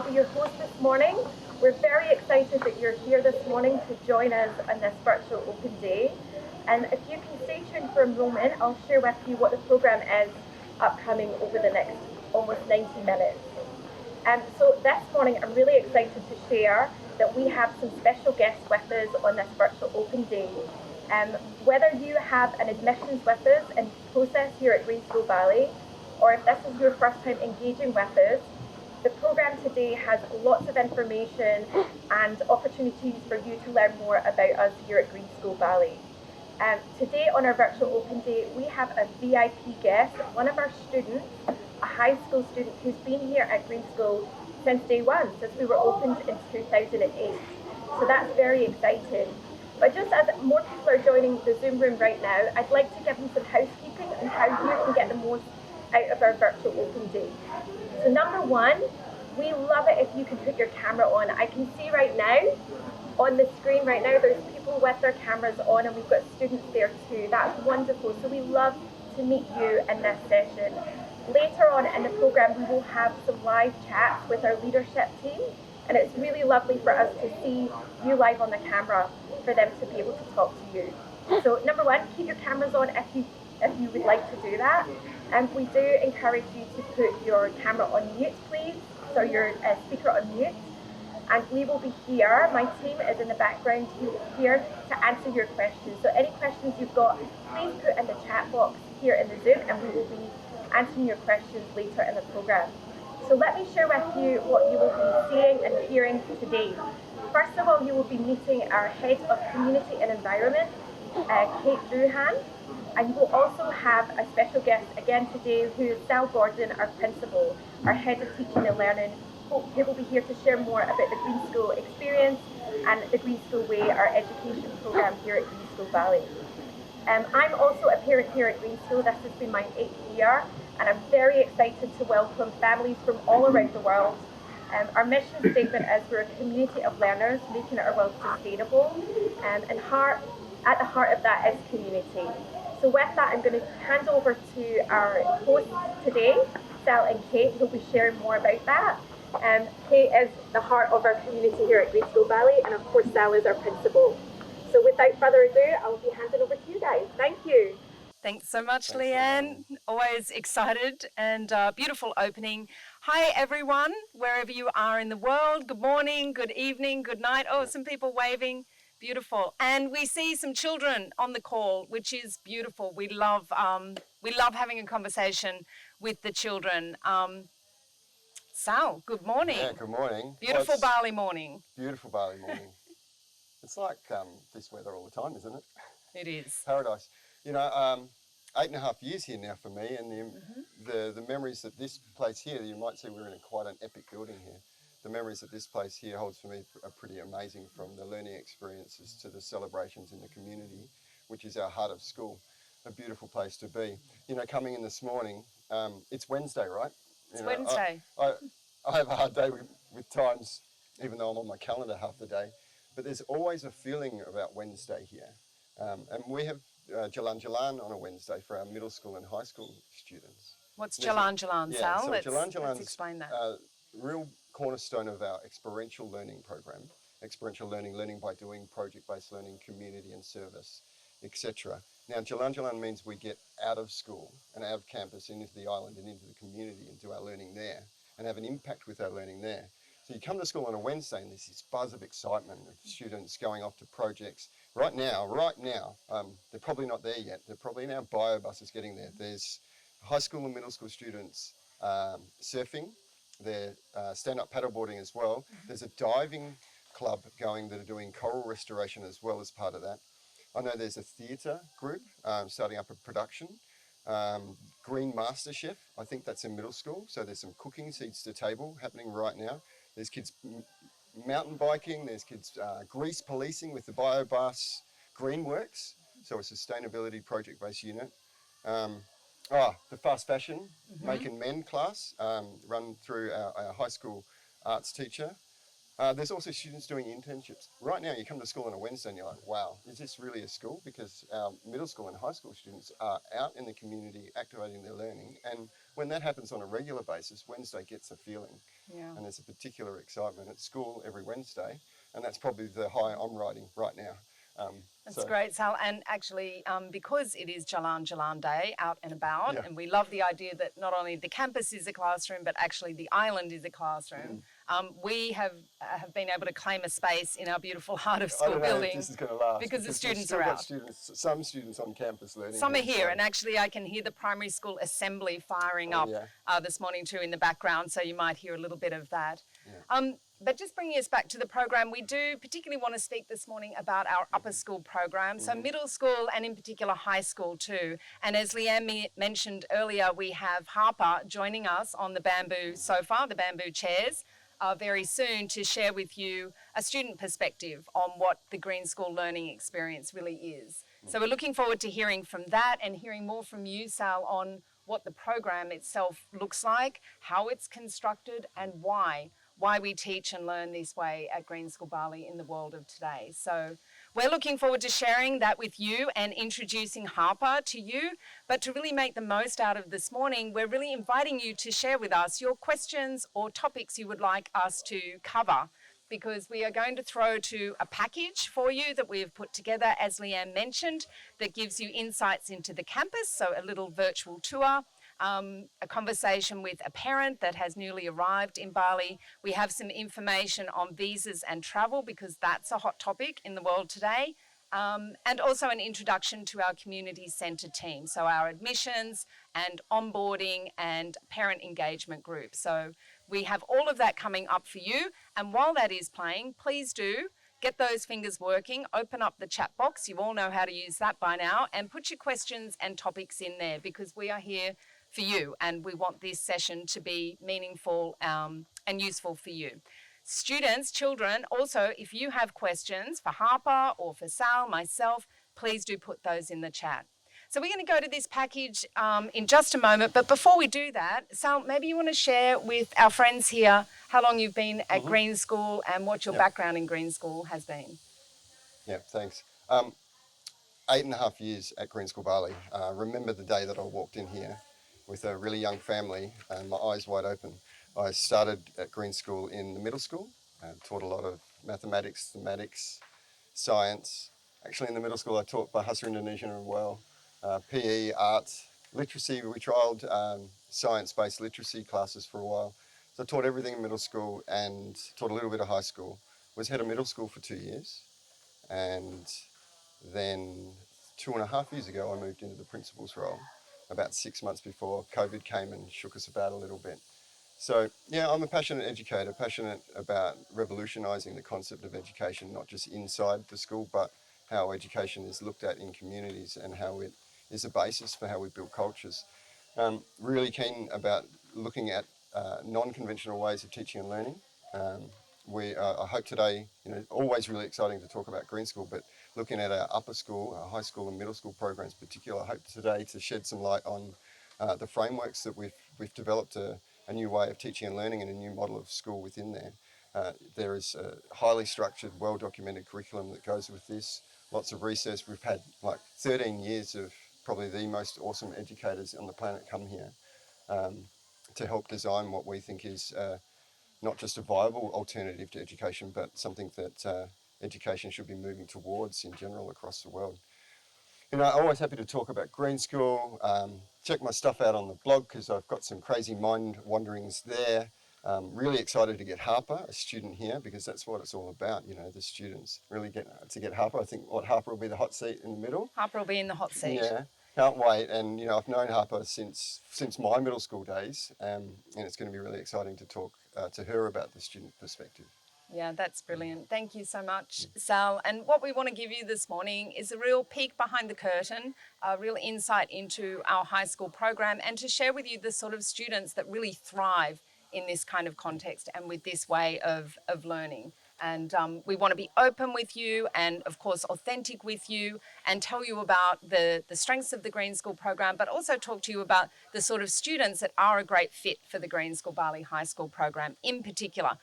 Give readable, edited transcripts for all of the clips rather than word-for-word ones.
be your host this morning. We're very excited that you're here this morning to join us on this virtual open day. And if you can stay tuned for enrollment, I'll share with you what the programme is upcoming over the next almost 90 minutes. So this morning, I'm really excited to share that we have some special guests with us on this virtual open day. Whether you have an admissions with us in process here at Green School Bali, or if this is your first time engaging with us, the programme today has lots of information and opportunities for you to learn more about us here at Green School Bali. Today on our virtual open day, we have a VIP guest, one of our students, a high school student who's been here at Green School since day one, since we were opened in 2008. So that's very exciting. But just as more people are joining the Zoom room right now, I'd like to give you some housekeeping on how you can get the most out of our virtual open day. So number one, we love it if you can put your camera on. I can see right now on the screen right now there's people with their cameras on, and we've got students there too. That's wonderful. So we love to meet you in this session. Later on in the programme, we will have some live chats with our leadership team, and it's really lovely for us to see you live on the camera for them to be able to talk to you. So number one, keep your cameras on if you would like to do that. And we do encourage you to put your camera on mute, please, so your speaker on mute. And we will be here, my team is in the background here to answer your questions. So any questions you've got, please put in the chat box here in the Zoom, and we will be answering your questions later in the programme. So let me share with you what you will be seeing and hearing today. First of all, you will be meeting our Head of Community and Environment, Kate Druhan, and you will also have a special guest again today, who is Sal Gordon, our Principal, our Head of Teaching and Learning, who will be here to share more about the Green School experience and the Green School Way, our education programme here at Green School Bali. I'm also a parent here at Green School. This has been my 8th year, and I'm very excited to welcome families from all around the world. Our mission statement is we're a community of learners making our world sustainable, and at the heart of that is community. So with that, I'm going to hand over to our hosts today, Sal and Kate, who will be sharing more about that. Kate is the heart of our community here at Green School Bali, and of course Sal is our principal. So without further ado, I'll be handing over to you guys. Thank you. Thanks so much, Leanne. Always excited, and beautiful opening. Hi, everyone, wherever you are in the world. Good morning, good evening, good night. Oh, some people waving. Beautiful. And we see some children on the call, which is beautiful. We love having a conversation with the children. Sal, good morning. Yeah, good morning. Beautiful Bali morning. Beautiful Bali morning. It's like this weather all the time, isn't it? It is. Paradise. You know, 8.5 years here now for me, and the memories that this place here, you might see we're in quite an epic building here. The memories that this place here holds for me are pretty amazing, from the learning experiences to the celebrations in the community, which is our heart of school. A beautiful place to be. You know, coming in this morning, it's Wednesday, right? It's Wednesday. I have a hard day with times, even though I'm on my calendar half the day. But there's always a feeling about Wednesday here. And we have Jalan Jalan on a Wednesday for our middle school and high school students. What's Jalan Jalan, Sal? So let's explain that. Real cornerstone of our experiential learning program. Experiential learning by doing, project-based learning, community and service, etc. Now, Jalan Jalan means we get out of school and out of campus and into the island and into the community and do our learning there and have an impact with our learning there. So you come to school on a Wednesday and there's this buzz of excitement of students going off to projects. Right now, they're probably not there yet. They're probably in our bio buses getting there. There's high school and middle school students surfing. They're stand-up paddleboarding as well. There's a diving club going that are doing coral restoration as well as part of that. I know there's a theatre group starting up a production. Green Master Chef, I think that's in middle school. So there's some cooking, seats to table happening right now. There's kids mountain biking. There's kids grease policing with the biobus Greenworks, so a sustainability project-based unit. The fast fashion make and mend class run through our high school arts teacher. There's also students doing internships. Right now, you come to school on a Wednesday and you're like, wow, is this really a school? Because our middle school and high school students are out in the community activating their learning. And when that happens on a regular basis, Wednesday gets a feeling. Yeah. And there's a particular excitement at school every Wednesday, and that's probably the high I'm riding right now. That's great, Sal. And actually, because it is Jalan Day, out and about, Yeah. and we love the idea that not only the campus is a classroom, but actually the island is a classroom. We have been able to claim a space in our beautiful Heart of I School don't know if building this is going to last because the we've students still are got out. some students on campus learning. Some are here, so- and actually I can hear the primary school assembly firing up yeah. this morning too in the background, so you might hear a little bit of that. Yeah. But just bringing us back to the program, we do particularly want to speak this morning about our upper school program, so middle school and in particular high school too. And as Leanne mentioned earlier, we have Harper joining us on the bamboo sofa, the bamboo chairs, very soon to share with you a student perspective on what the Green School learning experience really is. So we're looking forward to hearing from that and hearing more from you, Sal, on what the program itself looks like, how it's constructed, and why we teach and learn this way at Green School Bali in the world of today. So we're looking forward to sharing that with you and introducing Harper to you. But to really make the most out of this morning, we're really inviting you to share with us your questions or topics you would like us to cover, because we are going to throw to a package for you that we have put together, as Leanne mentioned, that gives you insights into the campus, so a little virtual tour, a conversation with a parent that has newly arrived in Bali. We have some information on visas and travel, because that's a hot topic in the world today. And also an introduction to our community centre team, so our admissions and onboarding and parent engagement group. So we have all of that coming up for you. And while that is playing, please do get those fingers working, open up the chat box. You all know how to use that by now, and put your questions and topics in there, because we are here for you and we want this session to be meaningful and useful for you. Students, children, also, if you have questions for Harper or for Sal, myself, please do put those in the chat. So we're going to go to this package in just a moment, but before we do that, Sal, maybe you want to share with our friends here how long you've been at Green School and what your background in Green School has been. Yeah, thanks. 8.5 years at Green School Bali. Remember the day that I walked in here with a really young family and my eyes wide open. I started at Green School in the middle school, taught a lot of mathematics, thematics, science. Actually, in the middle school, I taught Bahasa Indonesian as well, PE, arts, literacy. We trialled science-based literacy classes for a while. So I taught everything in middle school and taught a little bit of high school. Was head of middle school for 2 years, and then 2.5 years ago, I moved into the principal's role, about 6 months before COVID came and shook us about a little bit. So, yeah, I'm a passionate educator, passionate about revolutionising the concept of education, not just inside the school, but how education is looked at in communities and how it is a basis for how we build cultures. Really keen about looking at non-conventional ways of teaching and learning. I hope today, always really exciting to talk about Green School, but looking at our upper school, our high school and middle school programs in particular, I hope today to shed some light on the frameworks that we've developed a new way of teaching and learning and a new model of school within there. There is a highly structured, well-documented curriculum that goes with this, lots of research. We've had like 13 years of probably the most awesome educators on the planet come here to help design what we think is not just a viable alternative to education, but something that education should be moving towards in general across the world. I'm always happy to talk about Green School. Check my stuff out on the blog because I've got some crazy mind wanderings there. Really excited to get Harper, a student here, because that's what it's all about, the students. Really get Harper. I think Harper will be the hot seat in the middle. Harper will be in the hot seat. Yeah, can't wait. And, I've known Harper since my middle school days, and it's going to be really exciting to talk to her about the student perspective. Yeah, that's brilliant. Thank you so much, Sal. And what we want to give you this morning is a real peek behind the curtain, a real insight into our high school program, and to share with you the sort of students that really thrive in this kind of context and with this way of learning. And we want to be open with you and, of course, authentic with you and tell you about the strengths of the Green School program, but also talk to you about the sort of students that are a great fit for the Green School Bali High School program in particular.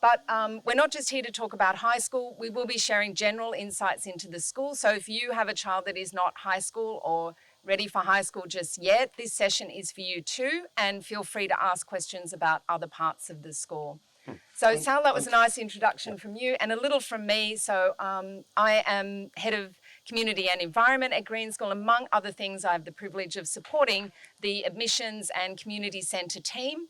But we're not just here to talk about high school. We will be sharing general insights into the school. So if you have a child that is not high school or ready for high school just yet, this session is for you too, and feel free to ask questions about other parts of the school. So Sal, that was a nice introduction from you and a little from me. So I am Head of Community and Environment at Green School. Among other things, I have the privilege of supporting the Admissions and Community Centre team,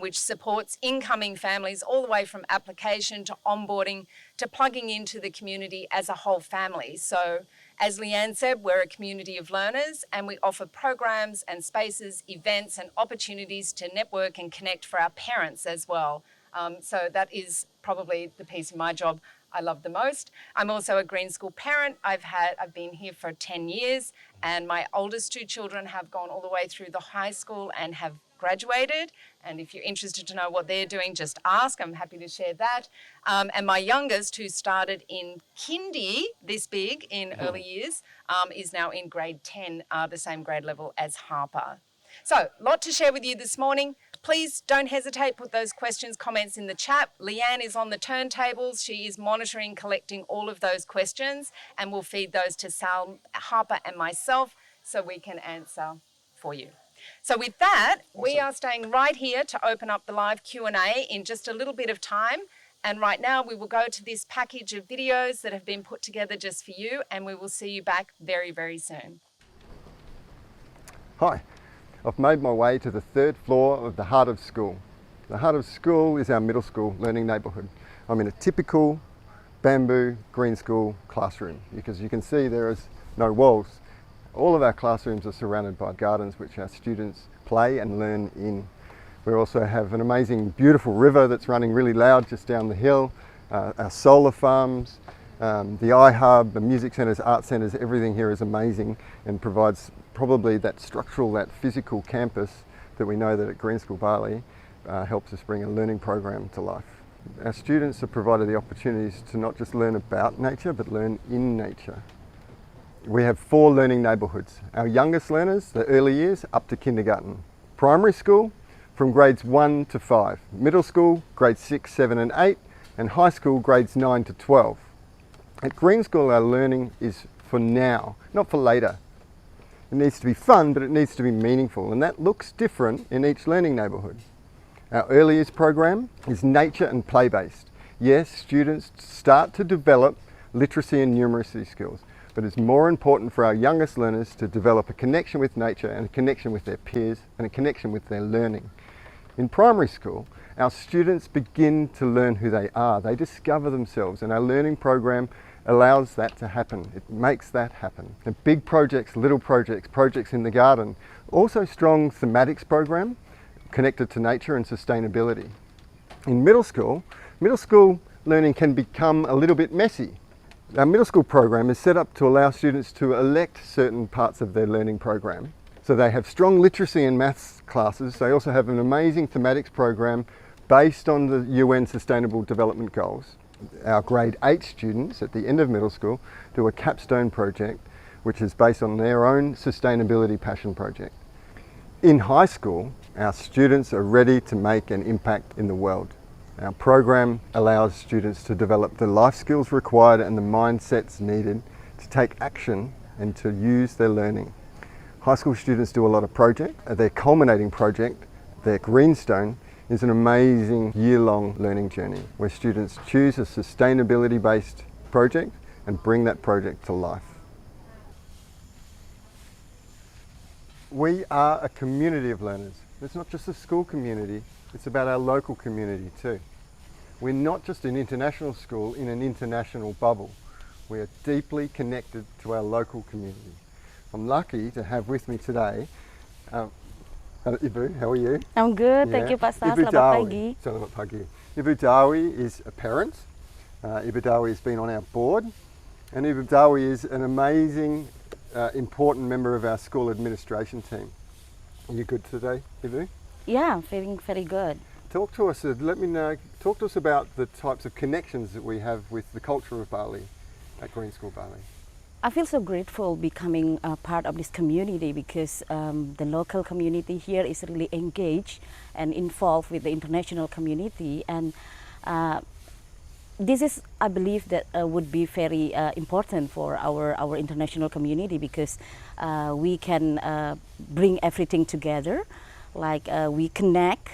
which supports incoming families all the way from application to onboarding to plugging into the community as a whole family. So as Leanne said, we're a community of learners and we offer programs and spaces, events and opportunities to network and connect for our parents as well. So that is probably the piece of my job I love the most. I'm also a Green School parent. I've been here for 10 years and my oldest two children have gone all the way through the high school and have graduated. And if you're interested to know what they're doing, just ask. I'm happy to share that. And my youngest, who started in kindy, this big in early years, is now in grade 10, the same grade level as Harper. So, a lot to share with you this morning. Please don't hesitate, put those questions, comments in the chat. Leanne is on the turntables. She is monitoring, collecting all of those questions, and we'll feed those to Sal, Harper and myself so we can answer for you. So with that, we are staying right here to open up the live Q&A in just a little bit of time. And right now we will go to this package of videos that have been put together just for you, and we will see you back very, very soon. Hi, I've made my way to the third floor of the heart of school. The heart of school is our middle school learning neighbourhood. I'm in a typical bamboo Green School classroom because you can see there is no walls. All of our classrooms are surrounded by gardens which our students play and learn in. We also have an amazing, beautiful river that's running really loud just down the hill, our solar farms, the iHub, the music centres, art centres, everything here is amazing and provides probably that structural, that physical campus that we know that at Green School Bali helps us bring a learning program to life. Our students are provided the opportunities to not just learn about nature, but learn in nature. We have 4 learning neighbourhoods. Our youngest learners, the early years, up to kindergarten. Primary school, from grades 1 to 5. Middle school, grades 6, 7 and 8. And high school, grades 9 to 12. At Green School, our learning is for now, not for later. It needs to be fun, but it needs to be meaningful, and that looks different in each learning neighbourhood. Our early years program is nature and play-based. Yes, students start to develop literacy and numeracy skills, but it's more important for our youngest learners to develop a connection with nature and a connection with their peers and a connection with their learning. In primary school, our students begin to learn who they are. They discover themselves, and our learning program allows that to happen. It makes that happen. The big projects, little projects, projects in the garden. Also strong thematics program connected to nature and sustainability. In middle school learning can become a little bit messy. Our middle school program is set up to allow students to elect certain parts of their learning program. So they have strong literacy and maths classes. They also have an amazing thematics program based on the UN Sustainable Development Goals. Our grade 8 students at the end of middle school do a capstone project which is based on their own sustainability passion project. In high school, our students are ready to make an impact in the world. Our program allows students to develop the life skills required and the mindsets needed to take action and to use their learning. High school students do a lot of projects. Their culminating project, their Greenstone, is an amazing year-long learning journey where students choose a sustainability-based project and bring that project to life. We are a community of learners. It's not just a school community, it's about our local community too. We're not just an international school in an international bubble. We are deeply connected to our local community. I'm lucky to have with me today Ibu, how are you? I'm good, thank you Pak Sal. Selamat pagi. Selamat pagi. Ibu Dawi is a parent. Ibu Dawi has been on our board, and Ibu Dawi is an amazing, important member of our school administration team. Are you good today, Ibu? Yeah, I'm feeling very good. Talk to us about the types of connections that we have with the culture of Bali at Green School Bali. I feel so grateful becoming a part of this community because the local community here is really engaged and involved with the international community, and this is, I believe, that would be very important for our international community, because we can bring everything together, like we connect.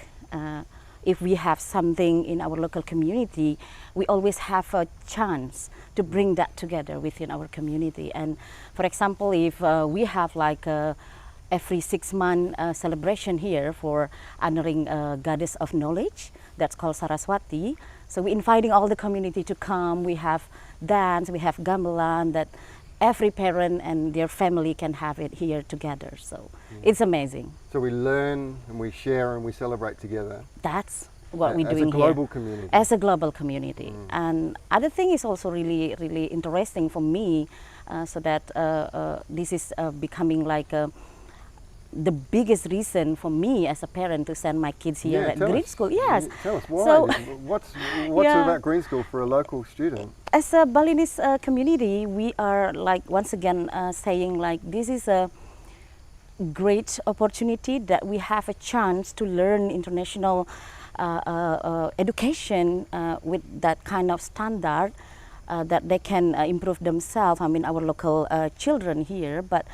If we have something in our local community, we always have a chance to bring that together within our community. And for example, if we have like every 6-month celebration here for honoring Goddess of Knowledge, that's called Saraswati. So we're inviting all the community to come. We have dance, we have gamelan, that every parent and their family can have it here together. So it's amazing. So we learn and we share and we celebrate together. That's what we're as doing a global here. community. As a global community. And other thing is also really, really interesting for me, so that this is becoming like the biggest reason for me as a parent to send my kids here at Green School. Yes. Tell us why. So, what's about Green School for a local student? As a Balinese community, we are like once again saying like this is a great opportunity that we have a chance to learn international education with that kind of standard, that they can improve themselves. I mean, our local children here, but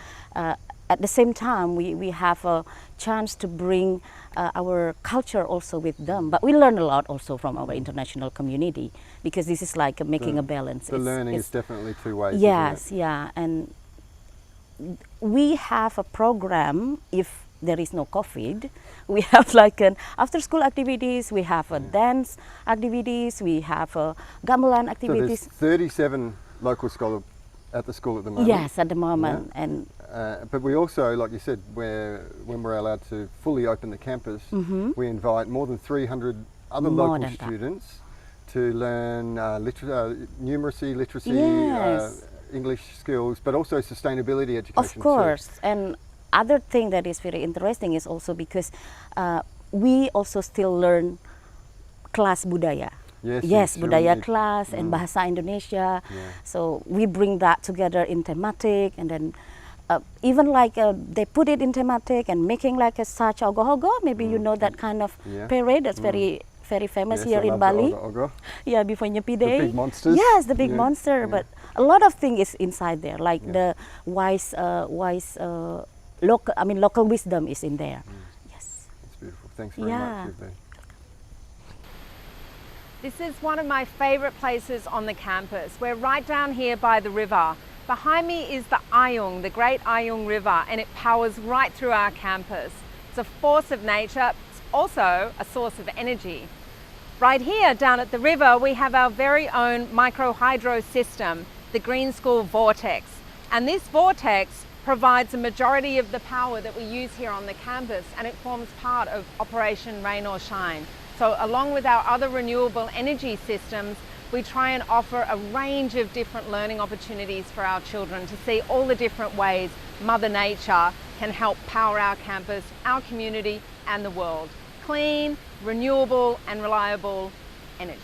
at the same time, we have a chance to bring our culture also with them. But we learn a lot also from our international community, because this is like making a balance. The learning is definitely two ways. Yes, yeah. And we have a program, if there is no COVID, we have like an after school activities, we have a dance activities, we have a gamelan activities. So there's 37 local scholars at the school at the moment. Yes, at the moment. Yeah. And but we also, like you said, when we're allowed to fully open the campus, we invite more than 300 other local students to learn numeracy, literacy, English skills, but also sustainability education. Of course. Too. And other thing that is very interesting is also because we also still learn kelas budaya. Yes, budaya class and bahasa Indonesia. So we bring that together in thematic, and then even like they put it in thematic and making like a such ogoh-ogoh. Maybe you know that kind of parade that's very famous here in Bali. Yeah, before Nyepi Day. The big monsters. Yes, the big monster. But a lot of things is inside there, like the local wisdom is in there. Yes. That's beautiful. Thanks very much. This is one of my favorite places on the campus. We're right down here by the river. Behind me is the Ayung, the Great Ayung River, and it powers right through our campus. It's a force of nature. It's also a source of energy. Right here down at the river, we have our very own micro-hydro system, the Green School Vortex. And this vortex provides a majority of the power that we use here on the campus, and it forms part of Operation Rain or Shine. So along with our other renewable energy systems, we try and offer a range of different learning opportunities for our children to see all the different ways Mother Nature can help power our campus, our community, and the world. Clean, renewable, and reliable energy.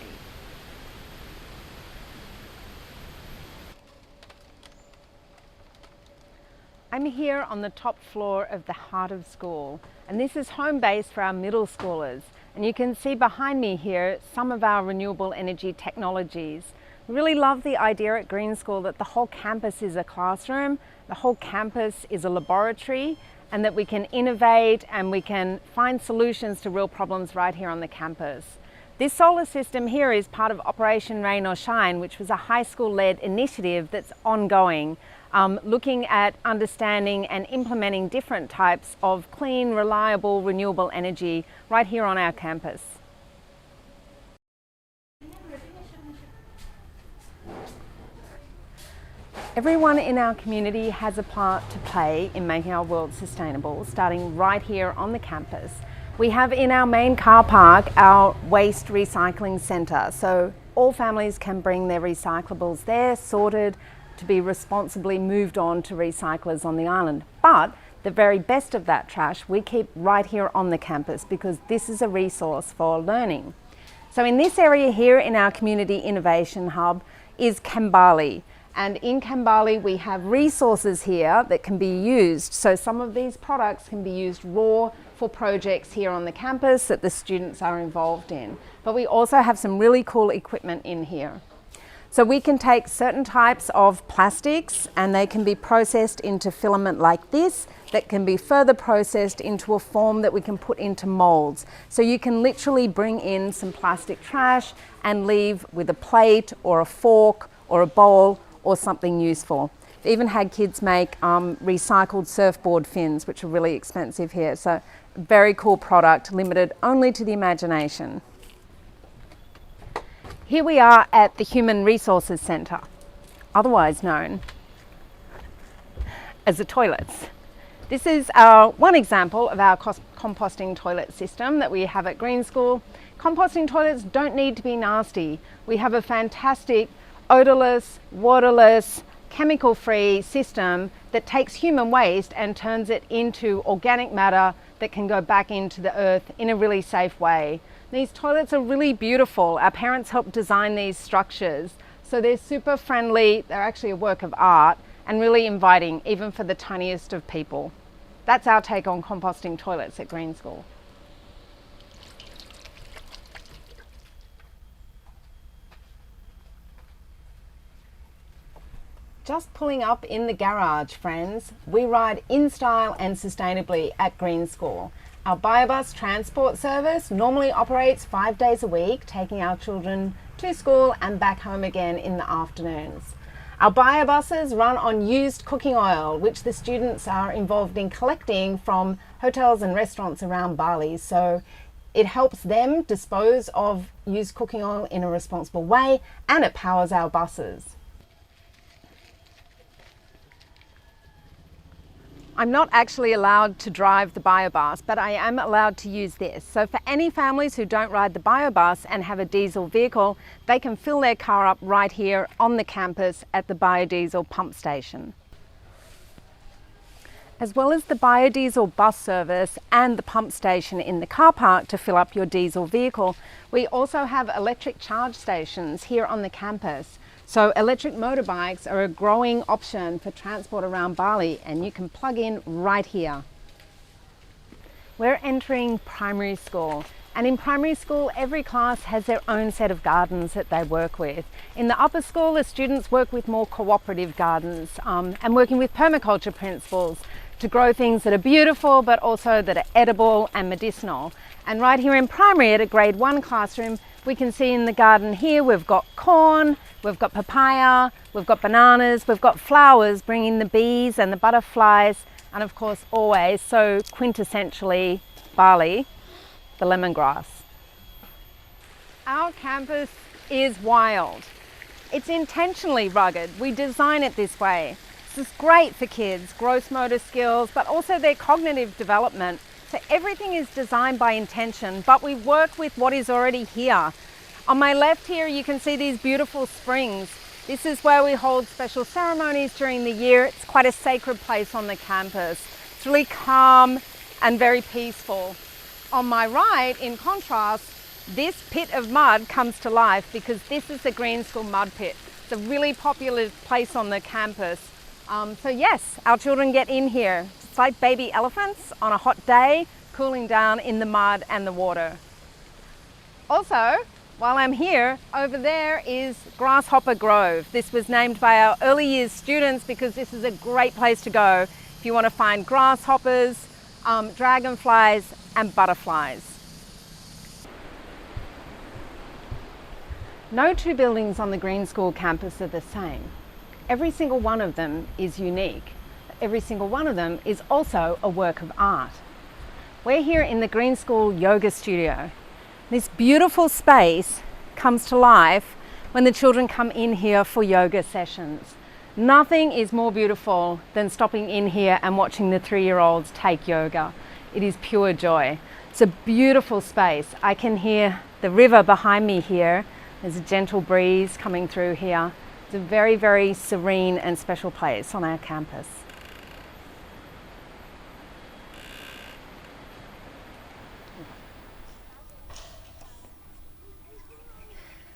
I'm here on the top floor of the heart of school, and this is home base for our middle schoolers. And you can see behind me here some of our renewable energy technologies. We really love the idea at Green School that the whole campus is a classroom, the whole campus is a laboratory, and that we can innovate and we can find solutions to real problems right here on the campus. This solar system here is part of Operation Rain or Shine, which was a high school-led initiative that's ongoing, looking at understanding and implementing different types of clean, reliable, renewable energy right here on our campus. Everyone in our community has a part to play in making our world sustainable, starting right here on the campus. We have in our main car park our waste recycling centre, so all families can bring their recyclables there, sorted, to be responsibly moved on to recyclers on the island. But the very best of that trash we keep right here on the campus, because this is a resource for learning. So in this area here in our Community Innovation Hub is Kambali. And in Kambali, we have resources here that can be used. So some of these products can be used raw for projects here on the campus that the students are involved in. But we also have some really cool equipment in here. So we can take certain types of plastics and they can be processed into filament like this that can be further processed into a form that we can put into molds. So you can literally bring in some plastic trash and leave with a plate or a fork or a bowl or something useful. We've even had kids make recycled surfboard fins, which are really expensive here. So very cool product, limited only to the imagination. Here we are at the Human Resources Centre, otherwise known as the toilets. This is one example of our composting toilet system that we have at Green School. Composting toilets don't need to be nasty. We have a fantastic odorless, waterless, chemical-free system that takes human waste and turns it into organic matter that can go back into the earth in a really safe way. These toilets are really beautiful. Our parents helped design these structures. So they're super friendly, they're actually a work of art and really inviting even for the tiniest of people. That's our take on composting toilets at Green School. Just pulling up in the garage, friends. We ride in style and sustainably at Green School. Our biobus transport service normally operates 5 days a week, taking our children to school and back home again in the afternoons. Our biobuses run on used cooking oil, which the students are involved in collecting from hotels and restaurants around Bali. So it helps them dispose of used cooking oil in a responsible way, and it powers our buses. I'm not actually allowed to drive the biobus, but I am allowed to use this. So for any families who don't ride the biobus and have a diesel vehicle, they can fill their car up right here on the campus at the biodiesel pump station. As well as the biodiesel bus service and the pump station in the car park to fill up your diesel vehicle, we also have electric charge stations here on the campus. So electric motorbikes are a growing option for transport around Bali, and you can plug in right here. We're entering primary school, and in primary school every class has their own set of gardens that they work with. In the upper school the students work with more cooperative gardens and working with permaculture principles to grow things that are beautiful but also that are edible and medicinal. And right here in primary at a grade 1 classroom, we can see in the garden here we've got corn, we've got papaya, we've got bananas, we've got flowers bringing the bees and the butterflies, and of course always so quintessentially Bali, the lemongrass. Our campus is wild. It's intentionally rugged. We design it this way. This is great for kids, gross motor skills, but also their cognitive development. So everything is designed by intention, but we work with what is already here. On my left here, you can see these beautiful springs. This is where we hold special ceremonies during the year. It's quite a sacred place on the campus. It's really calm and very peaceful. On my right, in contrast, this pit of mud comes to life because this is the Green School mud pit. It's a really popular place on the campus. So yes, our children get in here. It's like baby elephants on a hot day, cooling down in the mud and the water. Also, while I'm here, over there is Grasshopper Grove. This was named by our early years students because this is a great place to go if you want to find grasshoppers, dragonflies and butterflies. No two buildings on the Green School campus are the same. Every single one of them is unique. Every single one of them is also a work of art. We're here in the Green School Yoga Studio. This beautiful space comes to life when the children come in here for yoga sessions. Nothing is more beautiful than stopping in here and watching the 3-year-olds take yoga. It is pure joy. It's a beautiful space. I can hear the river behind me here. There's a gentle breeze coming through here. It's a very, very serene and special place on our campus.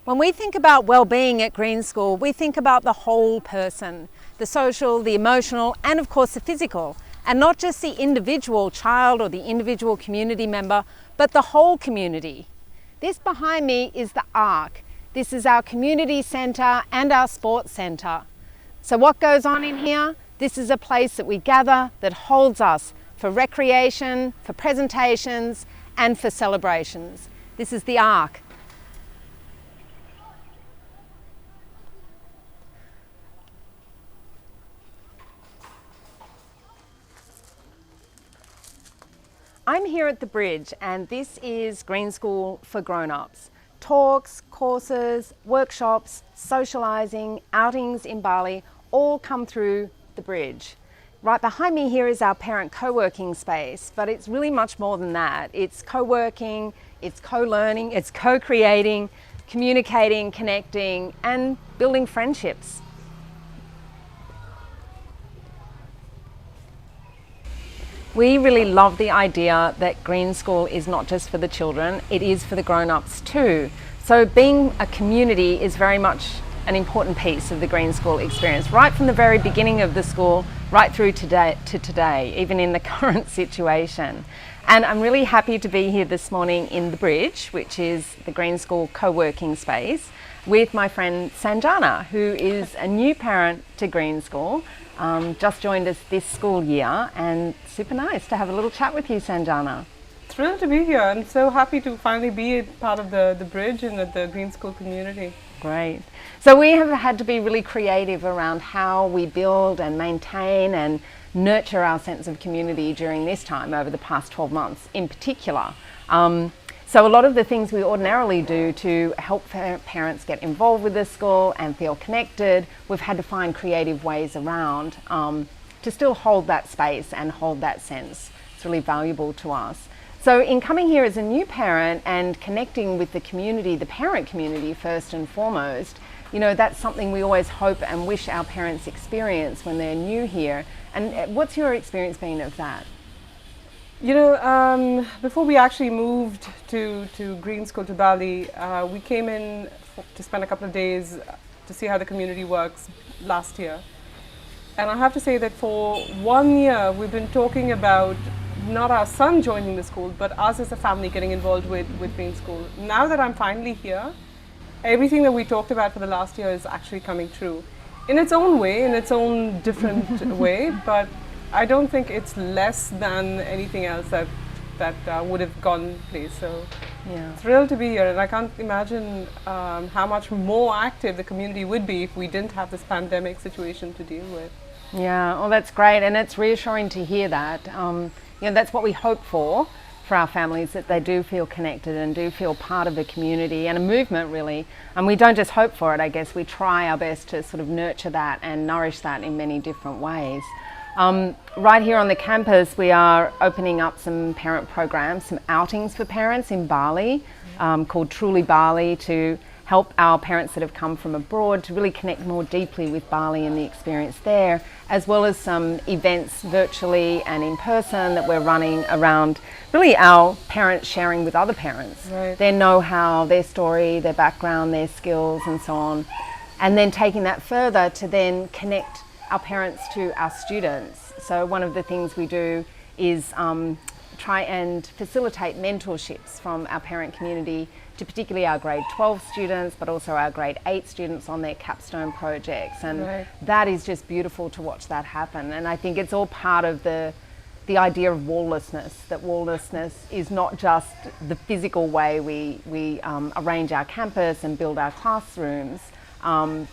When we think about well-being at Green School, we think about the whole person, the social, the emotional, and of course the physical, and not just the individual child or the individual community member, but the whole community. This behind me is the Arc. This is our community centre and our sports centre. So what goes on in here? This is a place that we gather that holds us for recreation, for presentations, and for celebrations. This is the Arc. I'm here at the Bridge, and this is Green School for grown-ups. Talks, courses, workshops, socialising, outings in Bali all come through the Bridge. Right behind me here is our parent co-working space, but it's really much more than that. It's co-working, it's co-learning, it's co-creating, communicating, connecting, and building friendships. We really love the idea that Green School is not just for the children, it is for the grown-ups too. So being a community is very much an important piece of the Green School experience, right from the very beginning of the school, right through to today, even in the current situation. And I'm really happy to be here this morning in the Bridge, which is the Green School co-working space, with my friend Sanjana, who is a new parent to Green School. Just joined us this school year, and super nice to have a little chat with you, Sanjana. Thrilled to be here. I'm so happy to finally be a part of the Bridge and the Green School community. Great. So we have had to be really creative around how we build and maintain and nurture our sense of community during this time over the past 12 months in particular. So a lot of the things we ordinarily do to help parents get involved with the school and feel connected, we've had to find creative ways around to still hold that space and hold that sense. It's really valuable to us. So in coming here as a new parent and connecting with the community, the parent community first and foremost, you know, that's something we always hope and wish our parents experience when they're new here. And what's your experience been of that? You know, before we actually moved to Green School to Bali, we came in to spend a couple of days to see how the community works last year. And I have to say that for 1 year, we've been talking about not our son joining the school, but us as a family getting involved with Green School. Now that I'm finally here, everything that we talked about for the last year is actually coming true. In its own way, in its own different way, but I don't think it's less than anything else that would have gone place. So Yeah. thrilled to be here, and I can't imagine how much more active the community would be if we didn't have this pandemic situation to deal with. Yeah, well, that's great, and it's reassuring to hear that. You know, that's what we hope for our families, that they do feel connected and do feel part of a community and a movement, really. And we don't just hope for it, I guess. We try our best to sort of nurture that and nourish that in many different ways. Right here on the campus, we are opening up some parent programs, some outings for parents in Bali, called Truly Bali, to help our parents that have come from abroad to really connect more deeply with Bali and the experience there, as well as some events virtually and in person that we're running around really our parents sharing with other parents, Right. their know-how, their story, their background, their skills and so on. And then taking that further to then connect our parents to our students. So one of the things we do is try and facilitate mentorships from our parent community to particularly our grade 12 students, but also our grade 8 students on their capstone projects. And Right. that is just beautiful to watch that happen. And I think it's all part of the idea of wall-lessness, that wall-lessness is not just the physical way we arrange our campus and build our classrooms,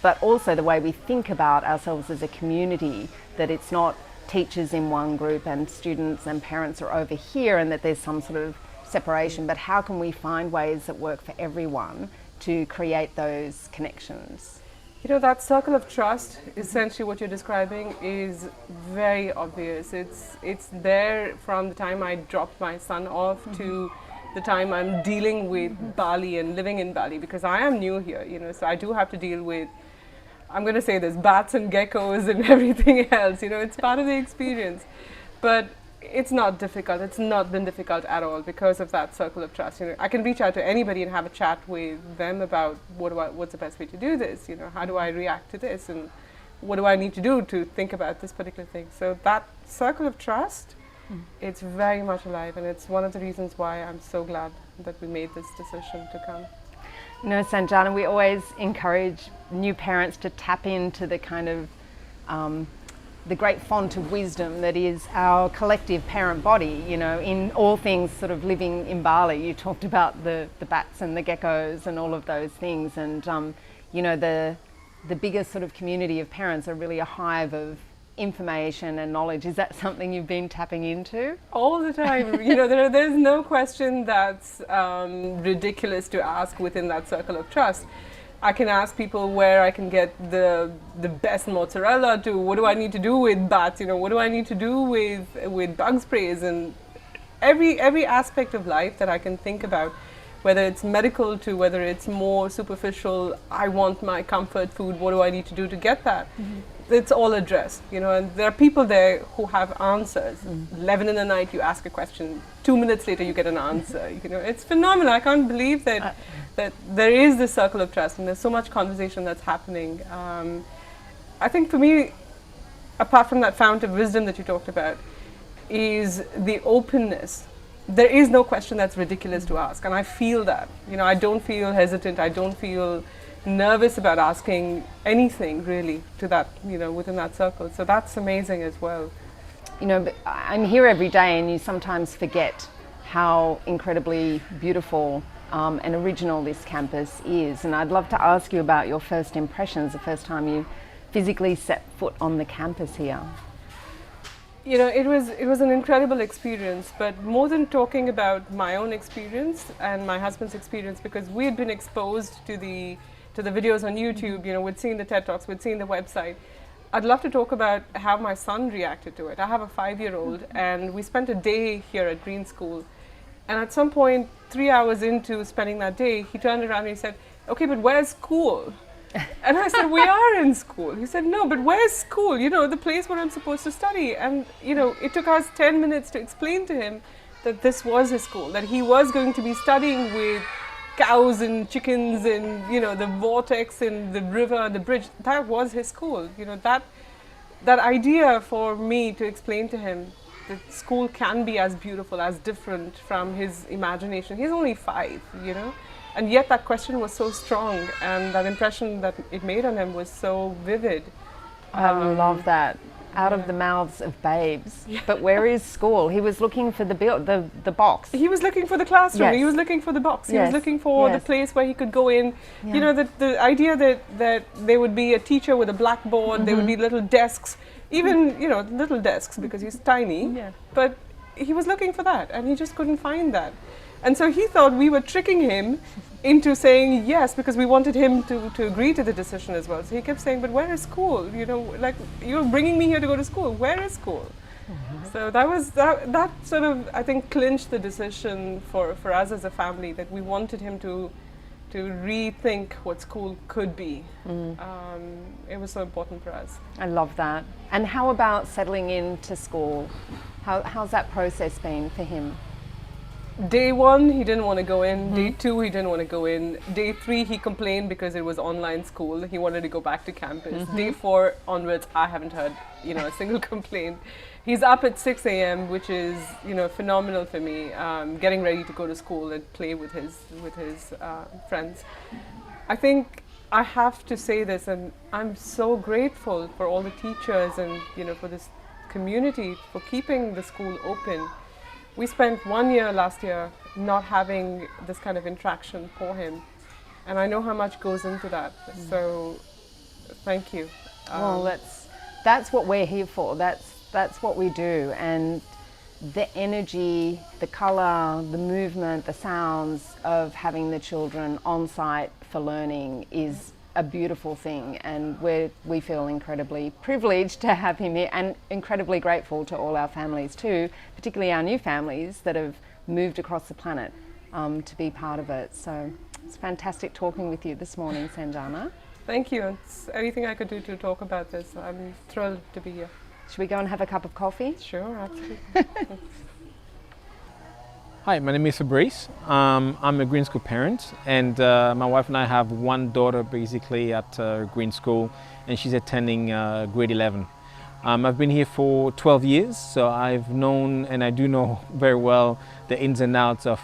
but also the way we think about ourselves as a community, that it's not teachers in one group and students and parents are over here and that there's some sort of separation, but how can we find ways that work for everyone to create those connections? You know, that circle of trust, essentially what you're describing, is very obvious. It's there from the time I dropped my son off to the time I'm dealing with Bali and living in Bali, because I am new here, you know, so I do have to deal with, I'm going to say this, bats and geckos and everything else, you know, it's part of the experience. But it's not difficult. It's not been difficult at all because of that circle of trust. You know, I can reach out to anybody and have a chat with them about what's the best way to do this. You know, how do I react to this, and what do I need to do to think about this particular thing. So that circle of trust, it's very much alive, and it's one of the reasons why I'm so glad that we made this decision to come. You know, Sanjana, we always encourage new parents to tap into the kind of the great font of wisdom that is our collective parent body, you know, in all things sort of living in Bali. You talked about the bats and the geckos and all of those things, and you know, the biggest sort of community of parents are really a hive of information and knowledge. Is that something you've been tapping into? All the time. You know, there's no question that's ridiculous to ask within that circle of trust. I can ask people where I can get the best mozzarella, to what do I need to do with bats, you know, what do I need to do with bug sprays, and every aspect of life that I can think about, whether it's medical to whether it's more superficial, I want my comfort food, what do I need to do to get that? It's all addressed, you know, and there are people there who have answers. 11 in the night, you ask a question, 2 minutes later you get an answer. You know, it's phenomenal. I can't believe that there is this circle of trust, and there's so much conversation that's happening. I think for me, apart from that fount of wisdom that you talked about, is the openness. There is no question that's ridiculous to ask, and I feel that. You know, I don't feel hesitant. I don't feel nervous about asking anything really to that, you know, within that circle. So that's amazing as well. You know, but I'm here every day, and you sometimes forget how incredibly beautiful and original this campus is. And I'd love to ask you about your first impressions, the first time you physically set foot on the campus here. You know, it was an incredible experience, but more than talking about my own experience and my husband's experience, because we had been exposed to the videos on YouTube, you know, we'd seen the TED Talks, we'd seen the website. I'd love to talk about how my son reacted to it. I have a 5-year-old, and we spent a day here at Green School. And at some point, 3 hours into spending that day, he turned around and he said, "Okay, but where's school?" And I said, "We are in school." He said, "No, but where's school? You know, the place where I'm supposed to study." And, you know, it took us 10 minutes to explain to him that this was his school, that he was going to be studying with cows and chickens and, you know, the vortex and the river and the bridge. That was his school. You know, that idea for me to explain to him that school can be as beautiful, as different from his imagination. He's only 5, you know, and yet that question was so strong, and that impression that it made on him was so vivid. I love that. Out of the mouths of babes. Yeah. But where is school? He was looking for the box. He was looking for the classroom. Yes. He was looking for the box. He Yes. was looking for Yes. the place where he could go in. Yeah. You know, the idea that there would be a teacher with a blackboard, there would be little desks, even, you know, little desks, because he's tiny. Yeah. But he was looking for that, and he just couldn't find that. And so he thought we were tricking him into saying yes, because we wanted him to agree to the decision as well. So he kept saying, "But where is school? You know, like, you're bringing me here to go to school. Where is school?" So that sort of, I think, clinched the decision for us as a family, that we wanted him to rethink what school could be. It was so important for us. I love that. And how about settling into school? How's that process been for him? Day 1, he didn't want to go in. Day 2, he didn't want to go in. Day 3, he complained because it was online school. He wanted to go back to campus. Day 4 onwards, I haven't heard, you know, a single complaint. He's up at 6 a.m., which is, you know, phenomenal for me, getting ready to go to school and play with his friends. I think I have to say this, and I'm so grateful for all the teachers and, you know, for this community for keeping the school open. We spent 1 year last year not having this kind of interaction for him, and I know how much goes into that. So, thank you. Well, that's what we're here for. That's what we do, and the energy, the colour, the movement, the sounds of having the children on site for learning is a beautiful thing, and we feel incredibly privileged to have him here, and incredibly grateful to all our families too, particularly our new families that have moved across the planet to be part of it. So it's fantastic talking with you this morning, Sanjana. Thank you. It's anything I could do to talk about this. I'm thrilled to be here. Should we go and have a cup of coffee? Sure, absolutely. Hi, my name is Fabrice. I'm a Green School parent, and my wife and I have one daughter basically at Green School, and she's attending grade 11. I've been here for 12 years, so I've known, and I do know very well, the ins and outs of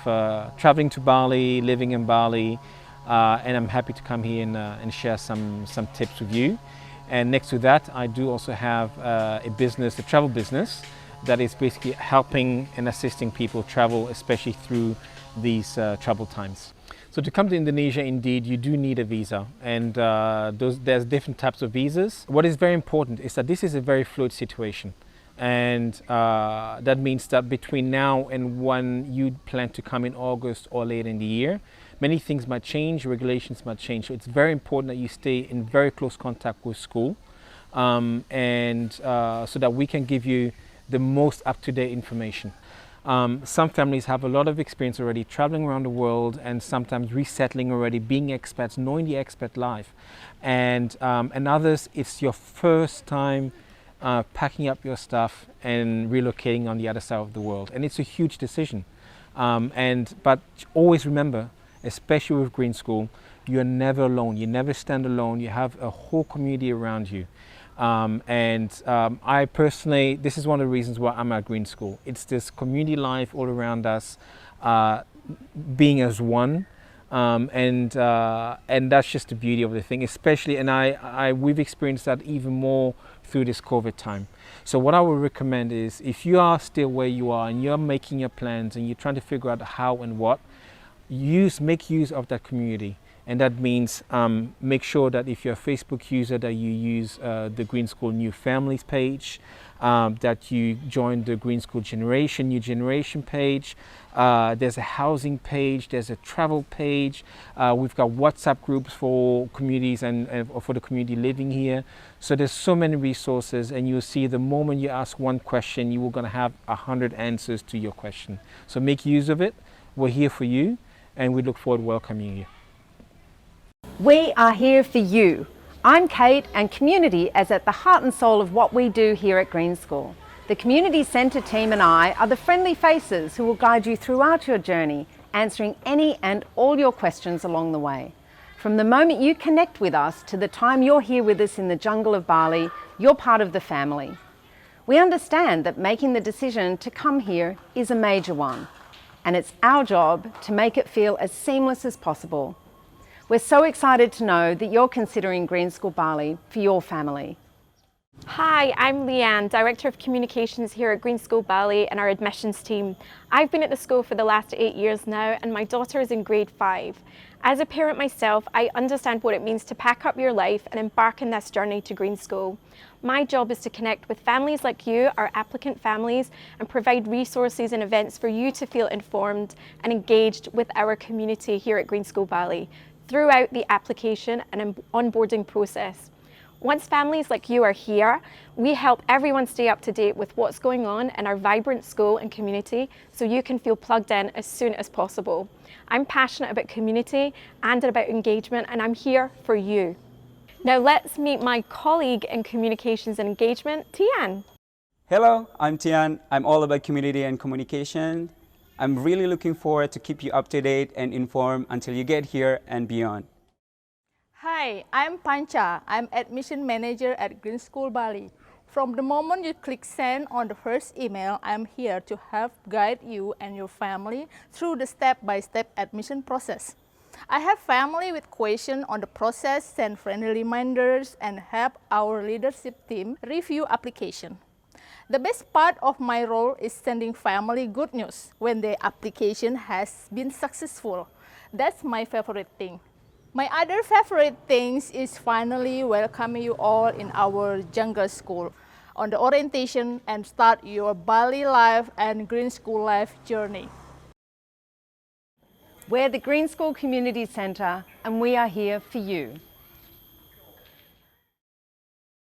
traveling to Bali, living in Bali, and I'm happy to come here and share some tips with you. And next to that, I do also have a business, a travel business, that is basically helping and assisting people travel, especially through these troubled times. So to come to Indonesia, indeed, you do need a visa, and there's different types of visas. What is very important is that this is a very fluid situation, and that means that between now and when you plan to come in August or later in the year, many things might change, regulations might change. So it's very important that you stay in very close contact with school, and so that we can give you the most up-to-date information. Some families have a lot of experience already traveling around the world and sometimes resettling already, being expats, knowing the expat life. And others, it's your first time packing up your stuff and relocating on the other side of the world. And it's a huge decision. But always remember, especially with Green School, you're never alone. You never stand alone. You have a whole community around you. I personally, this is one of the reasons why I'm at Green School. It's this community life all around us, being as one, and that's just the beauty of the thing. Especially, and we've experienced that even more through this COVID time. So what I would recommend is, if you are still where you are and you're making your plans and you're trying to figure out how and what, make use of that community. And that means make sure that if you're a Facebook user, that you use the Green School New Families page, that you join the Green School New Generation page. There's a housing page, there's a travel page. We've got WhatsApp groups for communities and for the community living here. So there's so many resources, and you'll see the moment you ask one question, you are going to have 100 answers to your question. So make use of it. We're here for you, and we look forward to welcoming you. We are here for you. I'm Kate, and community is at the heart and soul of what we do here at Green School. The Community Centre team and I are the friendly faces who will guide you throughout your journey, answering any and all your questions along the way. From the moment you connect with us to the time you're here with us in the jungle of Bali, you're part of the family. We understand that making the decision to come here is a major one, and it's our job to make it feel as seamless as possible. We're so excited to know that you're considering Green School Bali for your family. Hi, I'm Leanne, Director of Communications here at Green School Bali and our admissions team. I've been at the school for the last 8 years now, and my daughter is in grade 5. As a parent myself, I understand what it means to pack up your life and embark on this journey to Green School. My job is to connect with families like you, our applicant families, and provide resources and events for you to feel informed and engaged with our community here at Green School Bali throughout the application and onboarding process. Once families like you are here, we help everyone stay up to date with what's going on in our vibrant school and community, so you can feel plugged in as soon as possible. I'm passionate about community and about engagement, and I'm here for you. Now let's meet my colleague in communications and engagement, Tian. Hello, I'm Tian. I'm all about community and communication. I'm really looking forward to keep you up to date and informed until you get here and beyond. Hi, I'm Pancha. I'm Admission Manager at Green School Bali. From the moment you click send on the first email, I'm here to help guide you and your family through the step-by-step admission process. I have family with questions on the process, send friendly reminders, and help our leadership team review application. The best part of my role is sending family good news when the application has been successful. That's my favorite thing. My other favorite things is finally welcoming you all in our jungle school on the orientation and start your Bali life and Green School life journey. We're the Green School Community Centre, and we are here for you.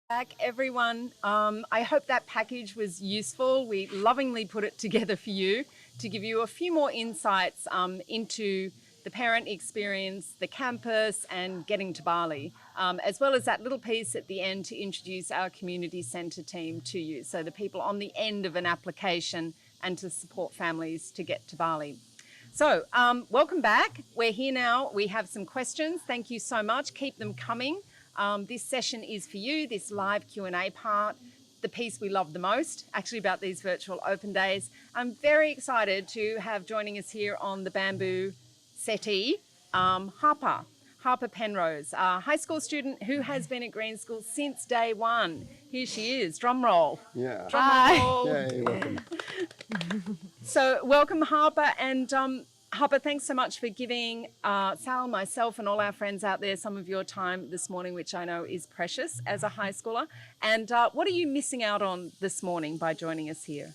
Back everyone. I hope that package was useful. We lovingly put it together for you to give you a few more insights into the parent experience, the campus, and getting to Bali, as well as that little piece at the end to introduce our community centre team to you. So the people on the end of an application and to support families to get to Bali. So welcome back. We're here now. We have some questions. Thank you so much. Keep them coming. This session is for you, this live Q&A part, the piece we love the most, actually, about these virtual open days. I'm very excited to have joining us here on the bamboo settee, Harper Penrose, a high school student who has been at Green School since day one. Here she is, drum roll. Yeah. Drum roll. Yay, welcome. So welcome, Harper. And Harper, thanks so much for giving Sal, myself and all our friends out there some of your time this morning, which I know is precious as a high schooler. And what are you missing out on this morning by joining us here?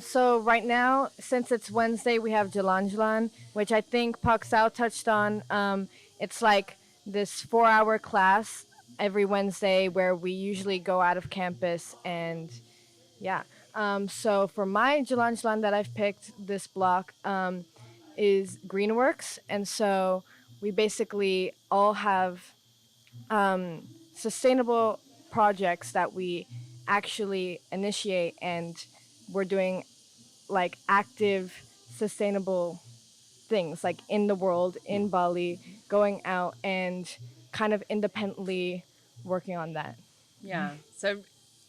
So right now, since it's Wednesday, we have Jalan, which I think Pak Sao touched on. It's like this 4-hour class every Wednesday where we usually go out of campus and yeah. So for my Jalan that I've picked this block is Greenworks. And so we basically all have sustainable projects that we actually initiate, and we're doing like active, sustainable things like in the world, in Bali, going out and kind of independently working on that. Yeah. So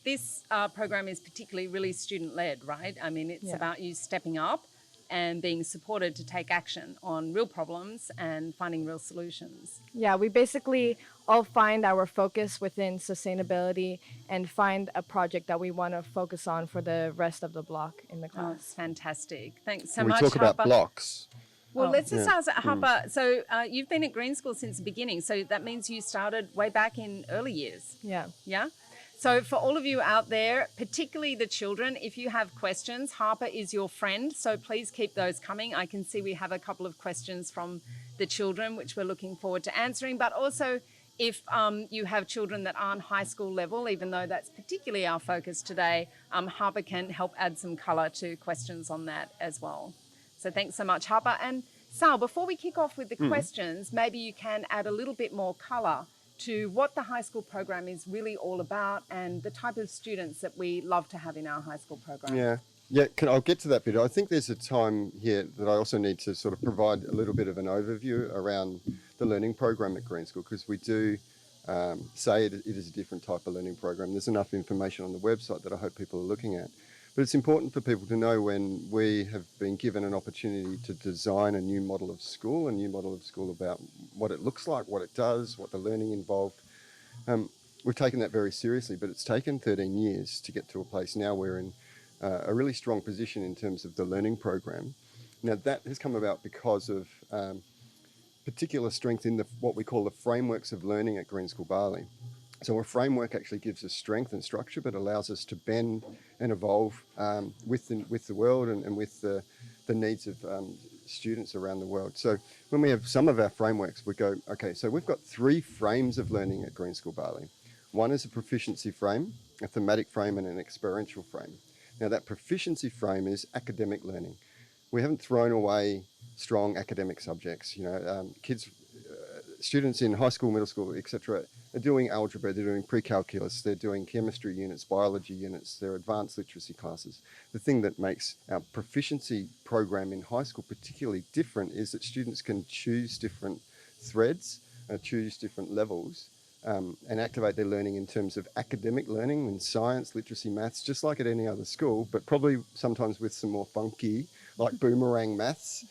this program is particularly really student-led, right? I mean, it's about you stepping up and being supported to take action on real problems and finding real solutions. Yeah, we basically all find our focus within sustainability and find a project that we want to focus on for the rest of the block in the class. Oh, it's fantastic. Thanks so We much, talk Harper. about blocks. Well, let's just ask Harper. So you've been at Green School since the beginning. So that means you started way back in early years. Yeah. Yeah? So for all of you out there, particularly the children, if you have questions, Harper is your friend. So please keep those coming. I can see we have a couple of questions from the children, which we're looking forward to answering. But also, if you have children that aren't high school level, even though that's particularly our focus today, Harper can help add some colour to questions on that as well. So thanks so much, Harper. And Sal, before we kick off with the questions, maybe you can add a little bit more colour to what the high school program is really all about and the type of students that we love to have in our high school program. Yeah, I'll get to that bit. I think there's a time here that I also need to sort of provide a little bit of an overview around the learning program at Green School, because we do say it is a different type of learning program. There's enough information on the website that I hope people are looking at. But it's important for people to know when we have been given an opportunity to design a new model of school, about what it looks like, what it does, what the learning involved. We've taken that very seriously, but it's taken 13 years to get to a place now we're in a really strong position in terms of the learning program. Now that has come about because of particular strength in what we call the frameworks of learning at Green School Bali. So a framework actually gives us strength and structure, but allows us to bend and evolve with the world and with the needs of students around the world. So when we have some of our frameworks, we go, okay, so we've got 3 frames of learning at Green School Bali. One is a proficiency frame, a thematic frame, and an experiential frame. Now that proficiency frame is academic learning. We haven't thrown away strong academic subjects. You know, students in high school, middle school, etc. are doing algebra, they're doing pre-calculus, they're doing chemistry units, biology units, they're advanced literacy classes. The thing that makes our proficiency program in high school particularly different is that students can choose different threads, choose different levels, and activate their learning in terms of academic learning in science, literacy, maths, just like at any other school, but probably sometimes with some more funky, like boomerang maths,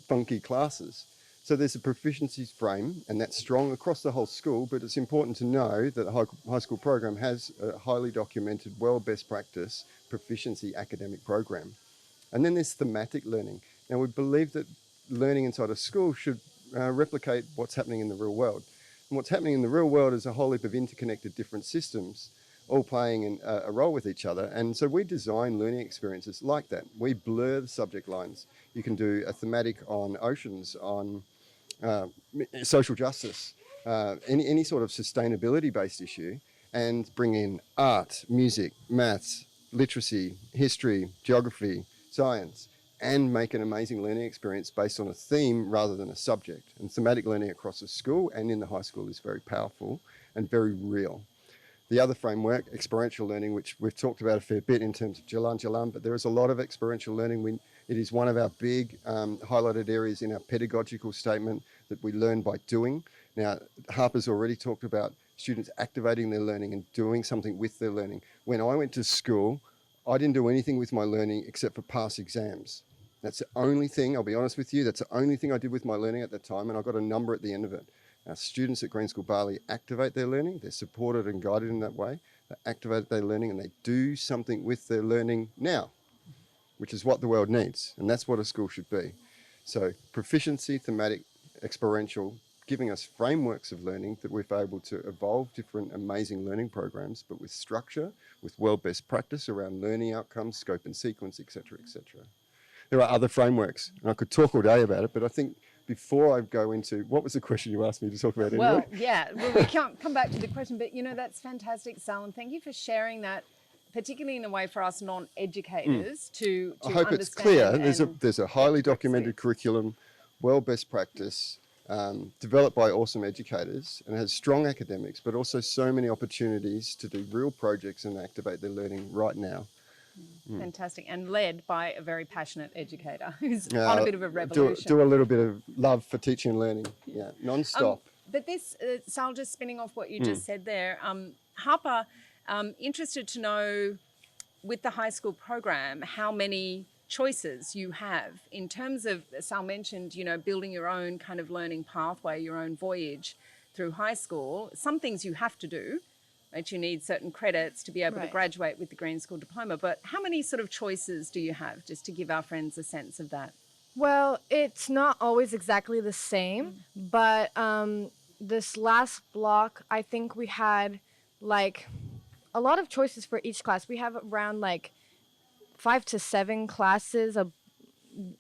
funky classes. So there's a proficiency frame, and that's strong across the whole school, but it's important to know that the high school program has a highly documented, well best practice proficiency academic program. And then there's thematic learning. Now we believe that learning inside a school should replicate what's happening in the real world. And what's happening in the real world is a whole heap of interconnected different systems all playing a role with each other. And so we design learning experiences like that. We blur the subject lines. You can do a thematic on oceans, on social justice, any sort of sustainability-based issue, and bring in art, music, maths, literacy, history, geography, science, and make an amazing learning experience based on a theme rather than a subject. And thematic learning across the school and in the high school is very powerful and very real. The other framework, experiential learning, which we've talked about a fair bit in terms of Jalan, but there is a lot of experiential learning. It is one of our big highlighted areas in our pedagogical statement that we learn by doing. Now, Harper's already talked about students activating their learning and doing something with their learning. When I went to school, I didn't do anything with my learning except for pass exams. That's the only thing, I'll be honest with you, that's the only thing I did with my learning at that time, and I got a number at the end of it. Our students at Green School Bali activate their learning, they're supported and guided in that way, they activate their learning and they do something with their learning now, which is what the world needs, and that's what a school should be. So proficiency, thematic, experiential, giving us frameworks of learning that we're able to evolve different amazing learning programs, but with structure, with world best practice around learning outcomes, scope and sequence, etc., etc. There are other frameworks, and I could talk all day about it, but I think before I go into, what was the question you asked me to talk about anyway? Well, yeah, we can't come back to the question, but that's fantastic, Sal, and thank you for sharing that, particularly in a way for us non-educators to I hope it's clear. There's a highly documented curriculum, well best practice, developed by awesome educators, and has strong academics, but also so many opportunities to do real projects and activate their learning right now. Fantastic, and led by a very passionate educator who's on a bit of a revolution. Do a little bit of love for teaching and learning, non-stop. But this, Sal, just spinning off what you just said there, Harper, interested to know with the high school program how many choices you have in terms of, Sal mentioned, building your own kind of learning pathway, your own voyage through high school. Some things you have to do, right? You need certain credits to be able to graduate with the Green School diploma, but how many sort of choices do you have, just to give our friends a sense of that? Well, it's not always exactly the same, but this last block, I think we had a lot of choices for each class. We have around 5 to 7 classes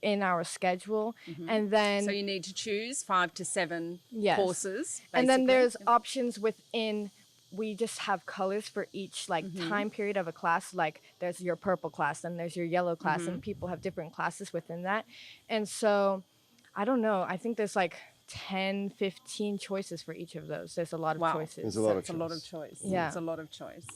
in our schedule, and then so you need to choose 5 to 7 courses, basically. And then there's options within. We just have colors for each time period of a class. There's your purple class, and there's your yellow class, and people have different classes within that. And so, I don't know. I think there's 10, 15 choices for each of those. There's a lot of choices. There's a lot of choice. A lot of choice. Yeah, it's a lot of choice.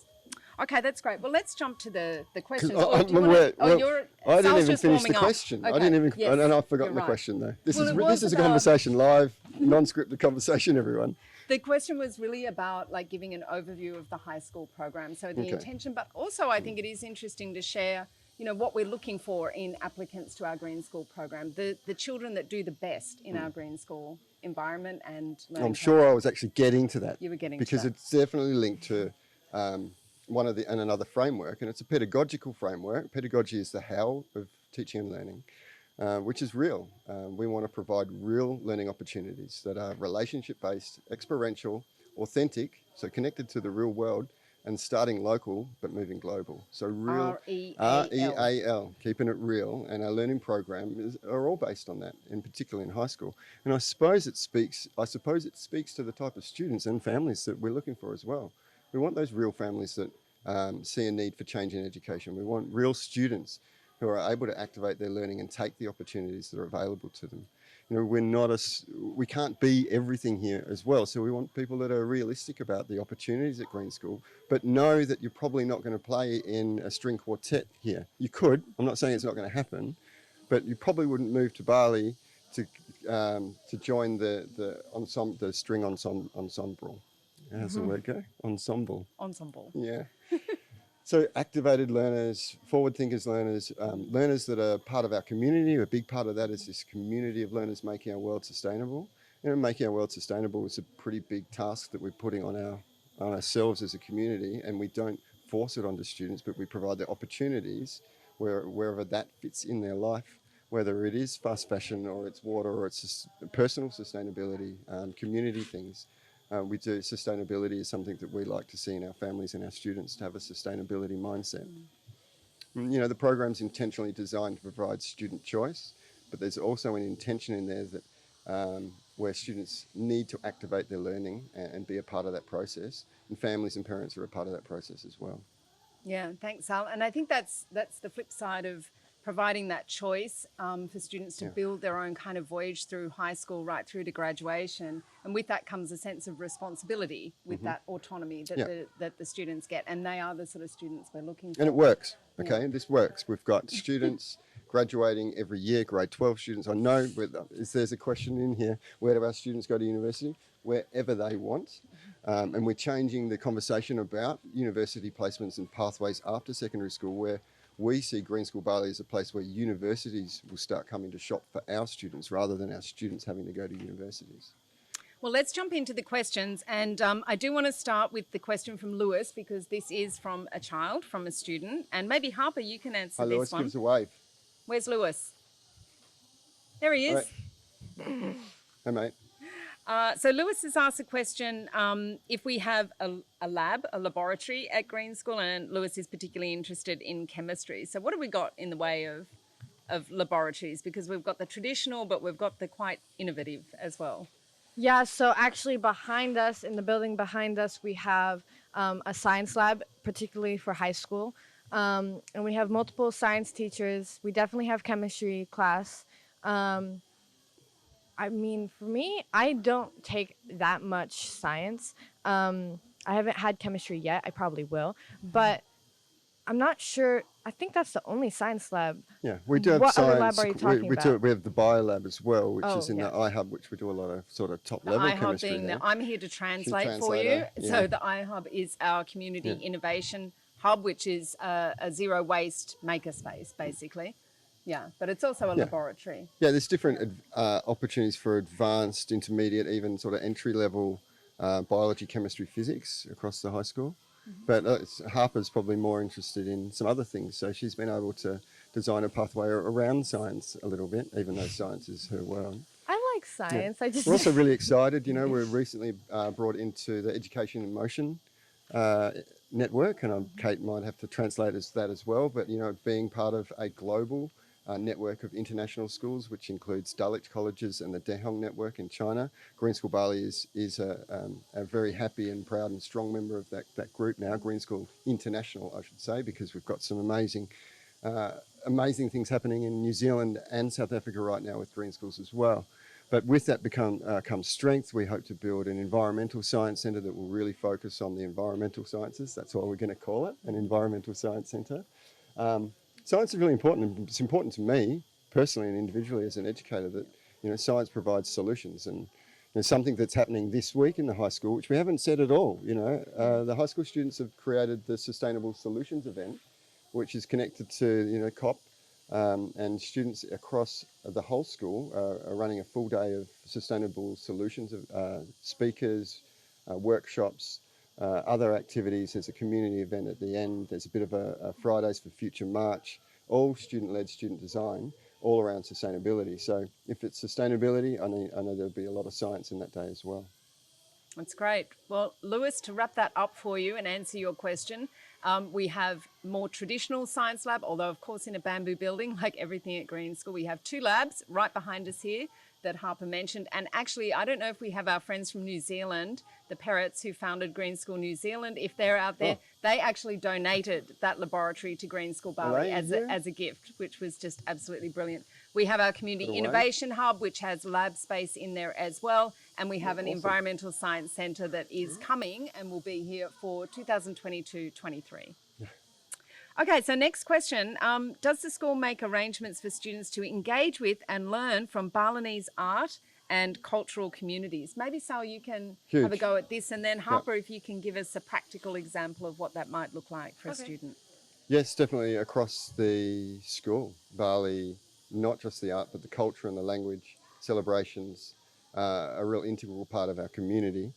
Okay, that's great. Well, let's jump to the questions. I didn't even finish the question. Okay. I didn't even, yes. and I've forgotten the question though. This is a conversation, live, non-scripted conversation, everyone. The question was really about giving an overview of the high school program. So the intention, but also I think it is interesting to share, what we're looking for in applicants to our Green School program, the children that do the best in our Green School environment and learning. I'm sure I was actually getting to that. You were getting because to that. It's definitely linked to another framework, and it's a pedagogical framework. Pedagogy is the how of teaching and learning. Which is real. We want to provide real learning opportunities that are relationship-based, experiential, authentic, so connected to the real world, and starting local but moving global. So real, R-E-A-L, keeping it real, and our learning program are all based on that, in particular in high school. And I suppose it speaks to the type of students and families that we're looking for as well. We want those real families that see a need for change in education. We want real students who are able to activate their learning and take the opportunities that are available to them. We can't be everything here as well, so we want people that are realistic about the opportunities at Green School, but know that you're probably not going to play in a string quartet here. You could, I'm not saying it's not going to happen, but you probably wouldn't move to Bali to join the string ensemble. How's the word go? Ensemble. Yeah. So activated learners, forward thinkers learners, learners that are part of our community. A big part of that is this community of learners making our world sustainable. Making our world sustainable is a pretty big task that we're putting on ourselves as a community, and we don't force it onto students, but we provide the opportunities wherever that fits in their life, whether it is fast fashion or it's water or it's personal sustainability, community things. We do sustainability is something that we like to see in our families and our students, to have a sustainability mindset. The program's intentionally designed to provide student choice, but there's also an intention in there that where students need to activate their learning and be a part of that process, and families and parents are a part of that process as well. Yeah, thanks, Sal. And I think that's the flip side of providing that choice for students to build their own kind of voyage through high school right through to graduation. And with that comes a sense of responsibility with that autonomy that the students get. And they are the sort of students we're looking for. And it works, okay? This works. We've got students graduating every year, grade 12 students. I know there's a question in here, where do our students go to university? Wherever they want. And we're changing the conversation about university placements and pathways after secondary school, where we see Green School Bali as a place where universities will start coming to shop for our students rather than our students having to go to universities. Well, let's jump into the questions. And I do want to start with the question from Lewis, because this is from a child, from a student. And maybe Harper, you can answer Hi, this Lewis, one. give us a wave. Where's Lewis? There he is. Hey, mate. So Lewis has asked a question, if we have a laboratory at Green School, and Lewis is particularly interested in chemistry. So what have we got in the way of laboratories? Because we've got the traditional, but we've got the quite innovative as well. Yeah, so actually behind us, in the building behind us, we have a science lab, particularly for high school. And we have multiple science teachers. We definitely have chemistry class. I mean, for me, I don't take that much science. I haven't had chemistry yet. I probably will. But I'm not sure. I think that's the only science lab. Yeah, we do have what science. Other lab are you talking about? We have the biolab as well, which is in yeah. the iHub, which we do a lot of sort of top The level iHub chemistry being there. I'm here to translate for you. So the iHub is our community innovation hub, which is a zero waste makerspace, basically. Yeah, but it's also a laboratory. Yeah, there's different opportunities for advanced, intermediate, even sort of entry level biology, chemistry, physics across the high school. But Harper's probably more interested in some other things. So she's been able to design a pathway around science a little bit, even though science is her world. I like science. Yeah. I just. We're also really excited. You know, we're recently brought into the Education in Motion network, and Kate might have to translate that as well. But, you know, being part of a global network of international schools, which includes Dulwich colleges and the Dehong network in China. Green School Bali is a very happy and proud and strong member of that group now, Green School International, I should say, because we've got some amazing things happening in New Zealand and South Africa right now with Green Schools as well. But with that comes strength. We hope to build an environmental science centre that will really focus on the environmental sciences. That's why we're going to call it an environmental science centre. Science is really important, and it's important to me personally and individually as an educator that, you know, science provides solutions. And there's something that's happening this week in the high school, which we haven't said at all. You know, the high school students have created the Sustainable Solutions event, which is connected to, you know, COP, and students across the whole school are running a full day of sustainable solutions, of speakers, workshops, other activities. There's a community event at the end. There's a bit of a Fridays for Future March, all student-led, student design, all around sustainability. So if it's sustainability, I know there'll be a lot of science in that day as well. That's great. Well, Lewis, to wrap that up for you and answer your question, we have more traditional science lab, although of course in a bamboo building, like everything at Green School. We have two labs right behind us here that Harper mentioned. And actually, I don't know if we have our friends from New Zealand, the Parrots who founded Green School New Zealand, if they're out there, they actually donated that laboratory to Green School Bali as a gift, which was just absolutely brilliant. We have our Community Innovation Hub, which has lab space in there as well. And we have an environmental science centre that is coming and will be here for 2022-23. Okay, so next question. Does the school make arrangements for students to engage with and learn from Balinese art and cultural communities? Maybe, Sal, you can have a go at this, and then Harper, if you can give us a practical example of what that might look like for a student. Yes, definitely across the school. Bali, not just the art, but the culture and the language, celebrations, a real integral part of our community.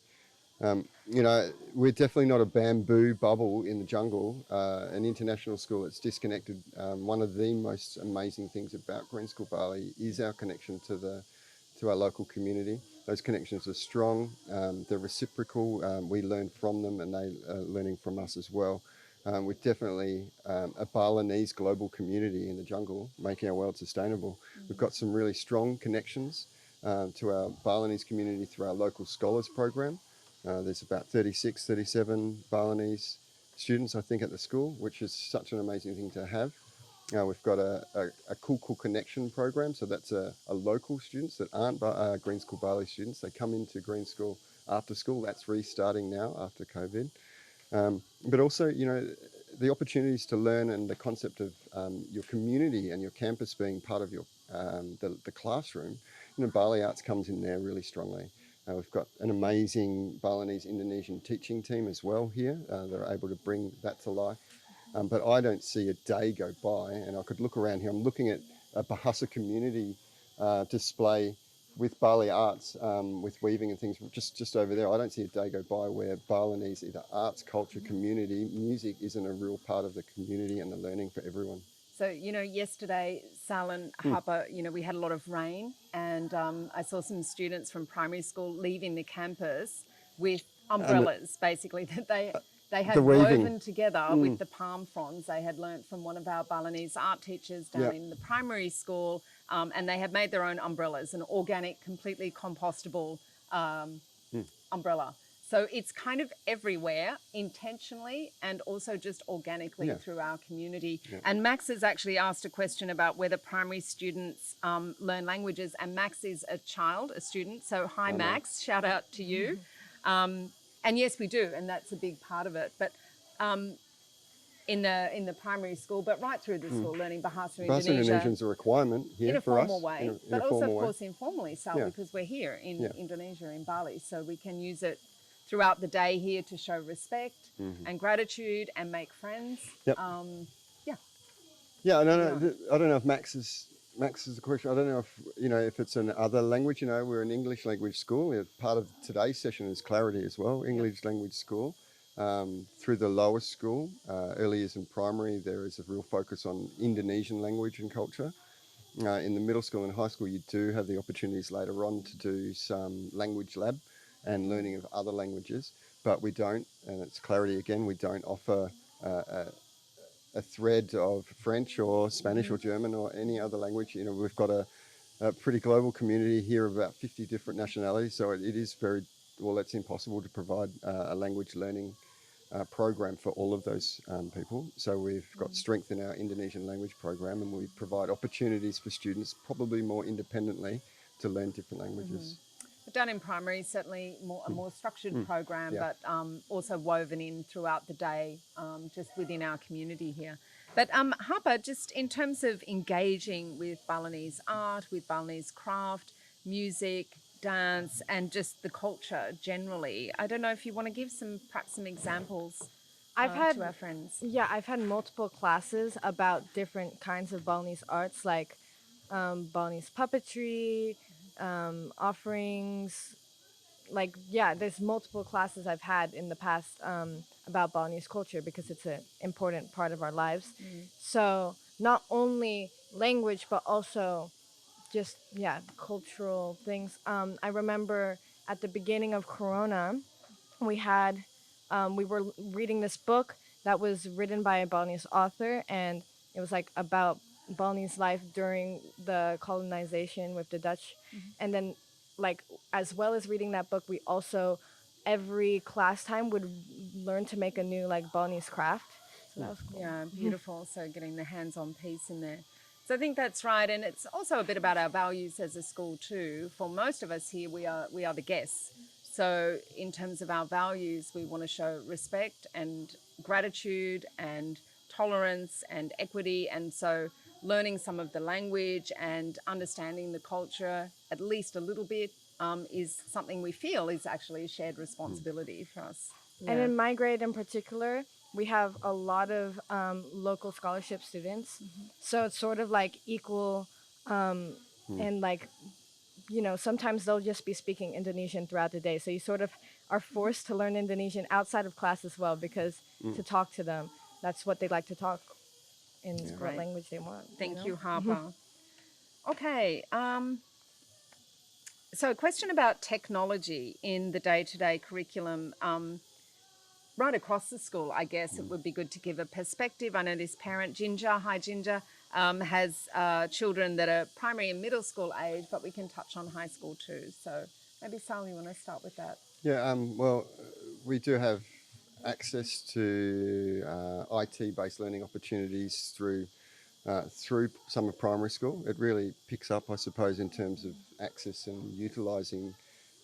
You know, we're definitely not a bamboo bubble in the jungle, an international school that's disconnected. One of the most amazing things about Green School Bali is our connection to our local community. Those connections are strong, they're reciprocal, we learn from them and they are learning from us as well. We're definitely a Balinese global community in the jungle, making our world sustainable. We've got some really strong connections to our Balinese community through our local scholars program. There's about 37 Balinese students, I think, at the school, which is such an amazing thing to have. We've got a Cool Connection program, so that's a local students that aren't Green School Bali students. They come into Green School after school. That's restarting now after COVID. But also, you know, the opportunities to learn and the concept of your community and your campus being part of your the classroom. You know, Bali Arts comes in there really strongly. We've got an amazing Balinese Indonesian teaching team as well here. They're able to bring that to life. But I don't see a day go by, and I could look around here. I'm looking at a Bahasa community display with Bali arts, with weaving and things, just over there. I don't see a day go by where Balinese either arts, culture, community, music isn't a real part of the community and the learning for everyone. So, you know, yesterday, Sal and Harper, you know, we had a lot of rain, and I saw some students from primary school leaving the campus with umbrellas, basically, that they had woven together with the palm fronds they had learnt from one of our Balinese art teachers down in the primary school, and they had made their own umbrellas, an organic, completely compostable umbrella. So it's kind of everywhere, intentionally and also just organically through our community. And Max has actually asked a question about whether primary students learn languages, and Max is a child, a student. So hi, Max, shout out to you. And yes, we do, and that's a big part of it. But in the primary school, but right through the school, learning Bahasa Indonesia. Bahasa Indonesian is a requirement here in a for formal us. way, In but a also, formal of way. course, informally, Sal, because we're here in Indonesia, in Bali, so we can use it throughout the day here to show respect and gratitude and make friends. Yeah, I don't know if Max is the question. I don't know if it's an other language. You know, we're an English language school. Part of today's session is Clarity as well, English language school. Through the lower school, early years and primary, there is a real focus on Indonesian language and culture. In the middle school and high school, you do have the opportunities later on to do some language lab and learning of other languages, but we don't, and it's Clarity again, we don't offer a thread of French or Spanish or German or any other language. You know, we've got a pretty global community here of about 50 different nationalities, so it is it's impossible to provide a language learning program for all of those people. So we've got strength in our Indonesian language program, and we provide opportunities for students probably more independently to learn different languages. Done in primary, certainly a more structured program, but also woven in throughout the day, just within our community here. But Harper, just in terms of engaging with Balinese art, with Balinese craft, music, dance, and just the culture generally, I don't know if you want to give perhaps some examples to our friends. Yeah, I've had multiple classes about different kinds of Balinese arts, like Balinese puppetry, offerings. There's multiple classes I've had in the past about Balinese culture because it's an important part of our lives. So not only language, but also just, cultural things. I remember at the beginning of Corona, we were reading this book that was written by a Balinese author, and it was like about Balinese life during the colonization with the Dutch. And then, like, as well as reading that book, we also every class time would learn to make a new like Balinese craft. So that was cool. Yeah, beautiful. So getting the hands-on piece in there. So I think that's right, and it's also a bit about our values as a school too. For most of us here, we are the guests. So in terms of our values, we want to show respect and gratitude and tolerance and equity, and so learning some of the language and understanding the culture at least a little bit is something we feel is actually a shared responsibility for us. And in my grade in particular, we have a lot of local scholarship students. So it's sort of like equal and like, sometimes they'll just be speaking Indonesian throughout the day. So you sort of are forced to learn Indonesian outside of class as well, because to talk to them, that's what they like to talk in what language they want. Thank you, Harper. Okay. So a question about technology in the day-to-day curriculum. Right across the school, I guess it would be good to give a perspective. I know this parent, Ginger, hi Ginger, has children that are primary and middle school age, but we can touch on high school too. So maybe Sal, you want to start with that? Yeah, well, we do have access to IT-based learning opportunities through through summer primary school. It really picks up, I suppose, in terms of access and utilising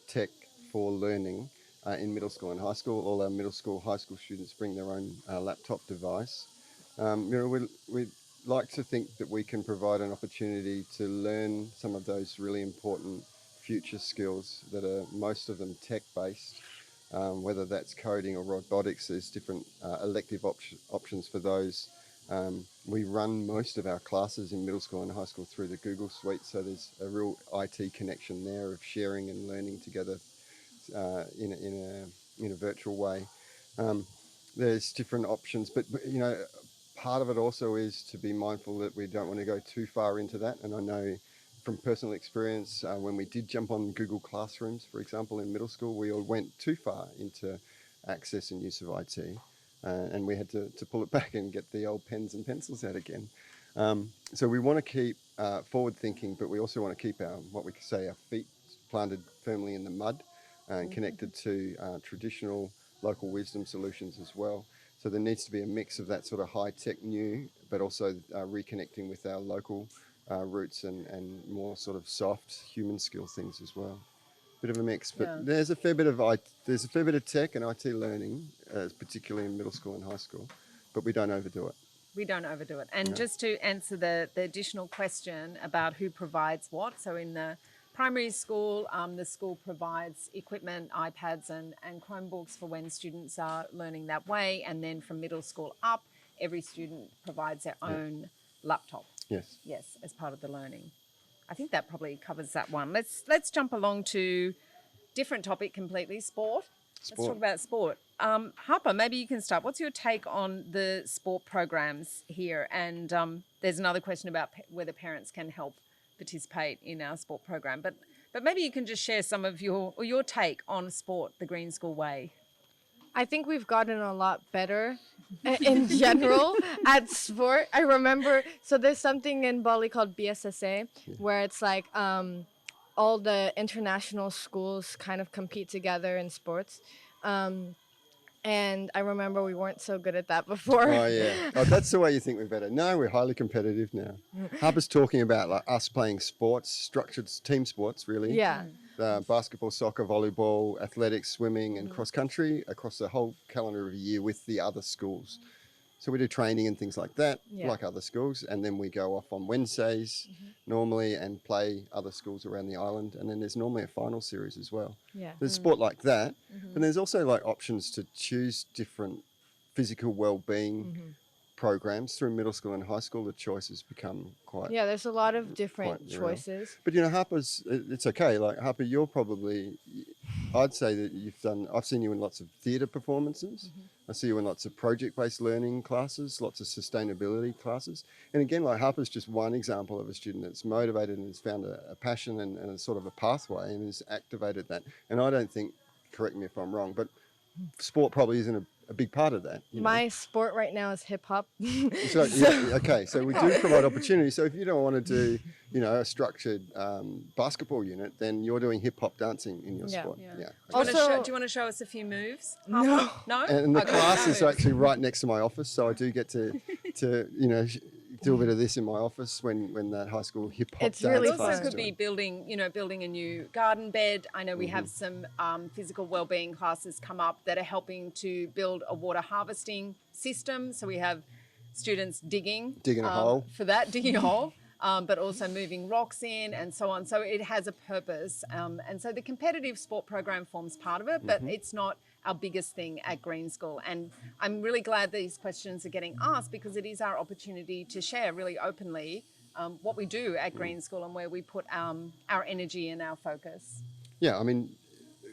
tech for learning in middle school and high school. All our middle school, high school students bring their own laptop device. We like to think that we can provide an opportunity to learn some of those really important future skills that are most of them tech-based, whether that's coding or robotics. There's different elective options for those. We run most of our classes in middle school and high school through the Google Suite, so there's a real IT connection there of sharing and learning together in a virtual way. There's different options, but part of it also is to be mindful that we don't want to go too far into that. And I know from personal experience, when we did jump on Google Classrooms, for example, in middle school, we all went too far into access and use of IT. And we had to pull it back and get the old pens and pencils out again. So we want to keep forward thinking, but we also want to keep our feet planted firmly in the mud and connected to traditional local wisdom solutions as well. So there needs to be a mix of that sort of high-tech new, but also reconnecting with our local roots and more sort of soft human skill things as well. Bit of a mix, but there's a fair bit of tech and IT learning, particularly in middle school and high school, but we don't overdo it. We don't overdo it. And just to answer the additional question about who provides what, so in the primary school, the school provides equipment, iPads and Chromebooks for when students are learning that way, and then from middle school up, every student provides their own laptop. Yes, as part of the learning. I think that probably covers that one. Let's jump along to different topic completely, sport. Let's talk about sport. Harper, maybe you can start. What's your take on the sport programs here? And there's another question about whether parents can help participate in our sport program. But maybe you can just share some of your take on sport, the Green School way. I think we've gotten a lot better in general at sport. I remember, so there's something in Bali called BSSA, where it's like all the international schools kind of compete together in sports. And I remember we weren't so good at that before. Oh, yeah. Oh, that's the way you think we're better. No, we're highly competitive now. Harper's talking about like us playing sports, structured team sports, really. Yeah. Basketball, soccer, volleyball, athletics, swimming and cross-country across the whole calendar of a year with the other schools. So we do training and things like that, like other schools, and then we go off on Wednesdays normally and play other schools around the island, and then there's normally a final series as well. There's sport like that, but there's also like options to choose different physical well-being programs through middle school and high school. The choices become quite there's a lot of different choices. But Harper's, it's okay. Like Harper, you're probably, I'd say that I've seen you in lots of theatre performances. I see you in lots of project-based learning classes, lots of sustainability classes. And again, like Harper's just one example of a student that's motivated and has found a passion and a sort of a pathway and has activated that. And I don't think, correct me if I'm wrong, but sport probably isn't a big part of that. My sport right now is hip hop. So we do provide opportunities. So if you don't want to do, a structured basketball unit, then you're doing hip hop dancing in your sport. Do you want to show us a few moves? No. No? And the classes are actually right next to my office, so I do get to do a bit of this in my office when that high school hip hop dance. It's really fun. fun. Also could be building a new garden bed. I know we have some physical wellbeing classes come up that are helping to build a water harvesting system. So we have students digging a hole for that, digging a hole. But also moving rocks in and so on. So it has a purpose. And so the competitive sport program forms part of it, but it's not our biggest thing at Green School. And I'm really glad these questions are getting asked because it is our opportunity to share really openly what we do at Green School and where we put our energy and our focus. Yeah, I mean,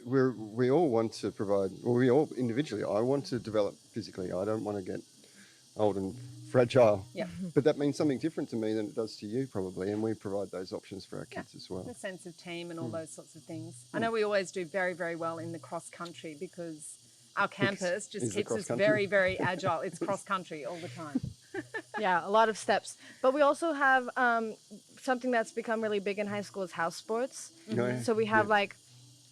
we all want to provide, or we all individually, I want to develop physically. I don't want to get old and fragile. Yeah. But that means something different to me than it does to you probably, and we provide those options for our kids as well. The sense of team and all those sorts of things. I know we always do very, very well in the cross country because our campus just keeps us very, very agile. It's cross country all the time. Yeah, a lot of steps. But we also have something that's become really big in high school is house sports. So we have like,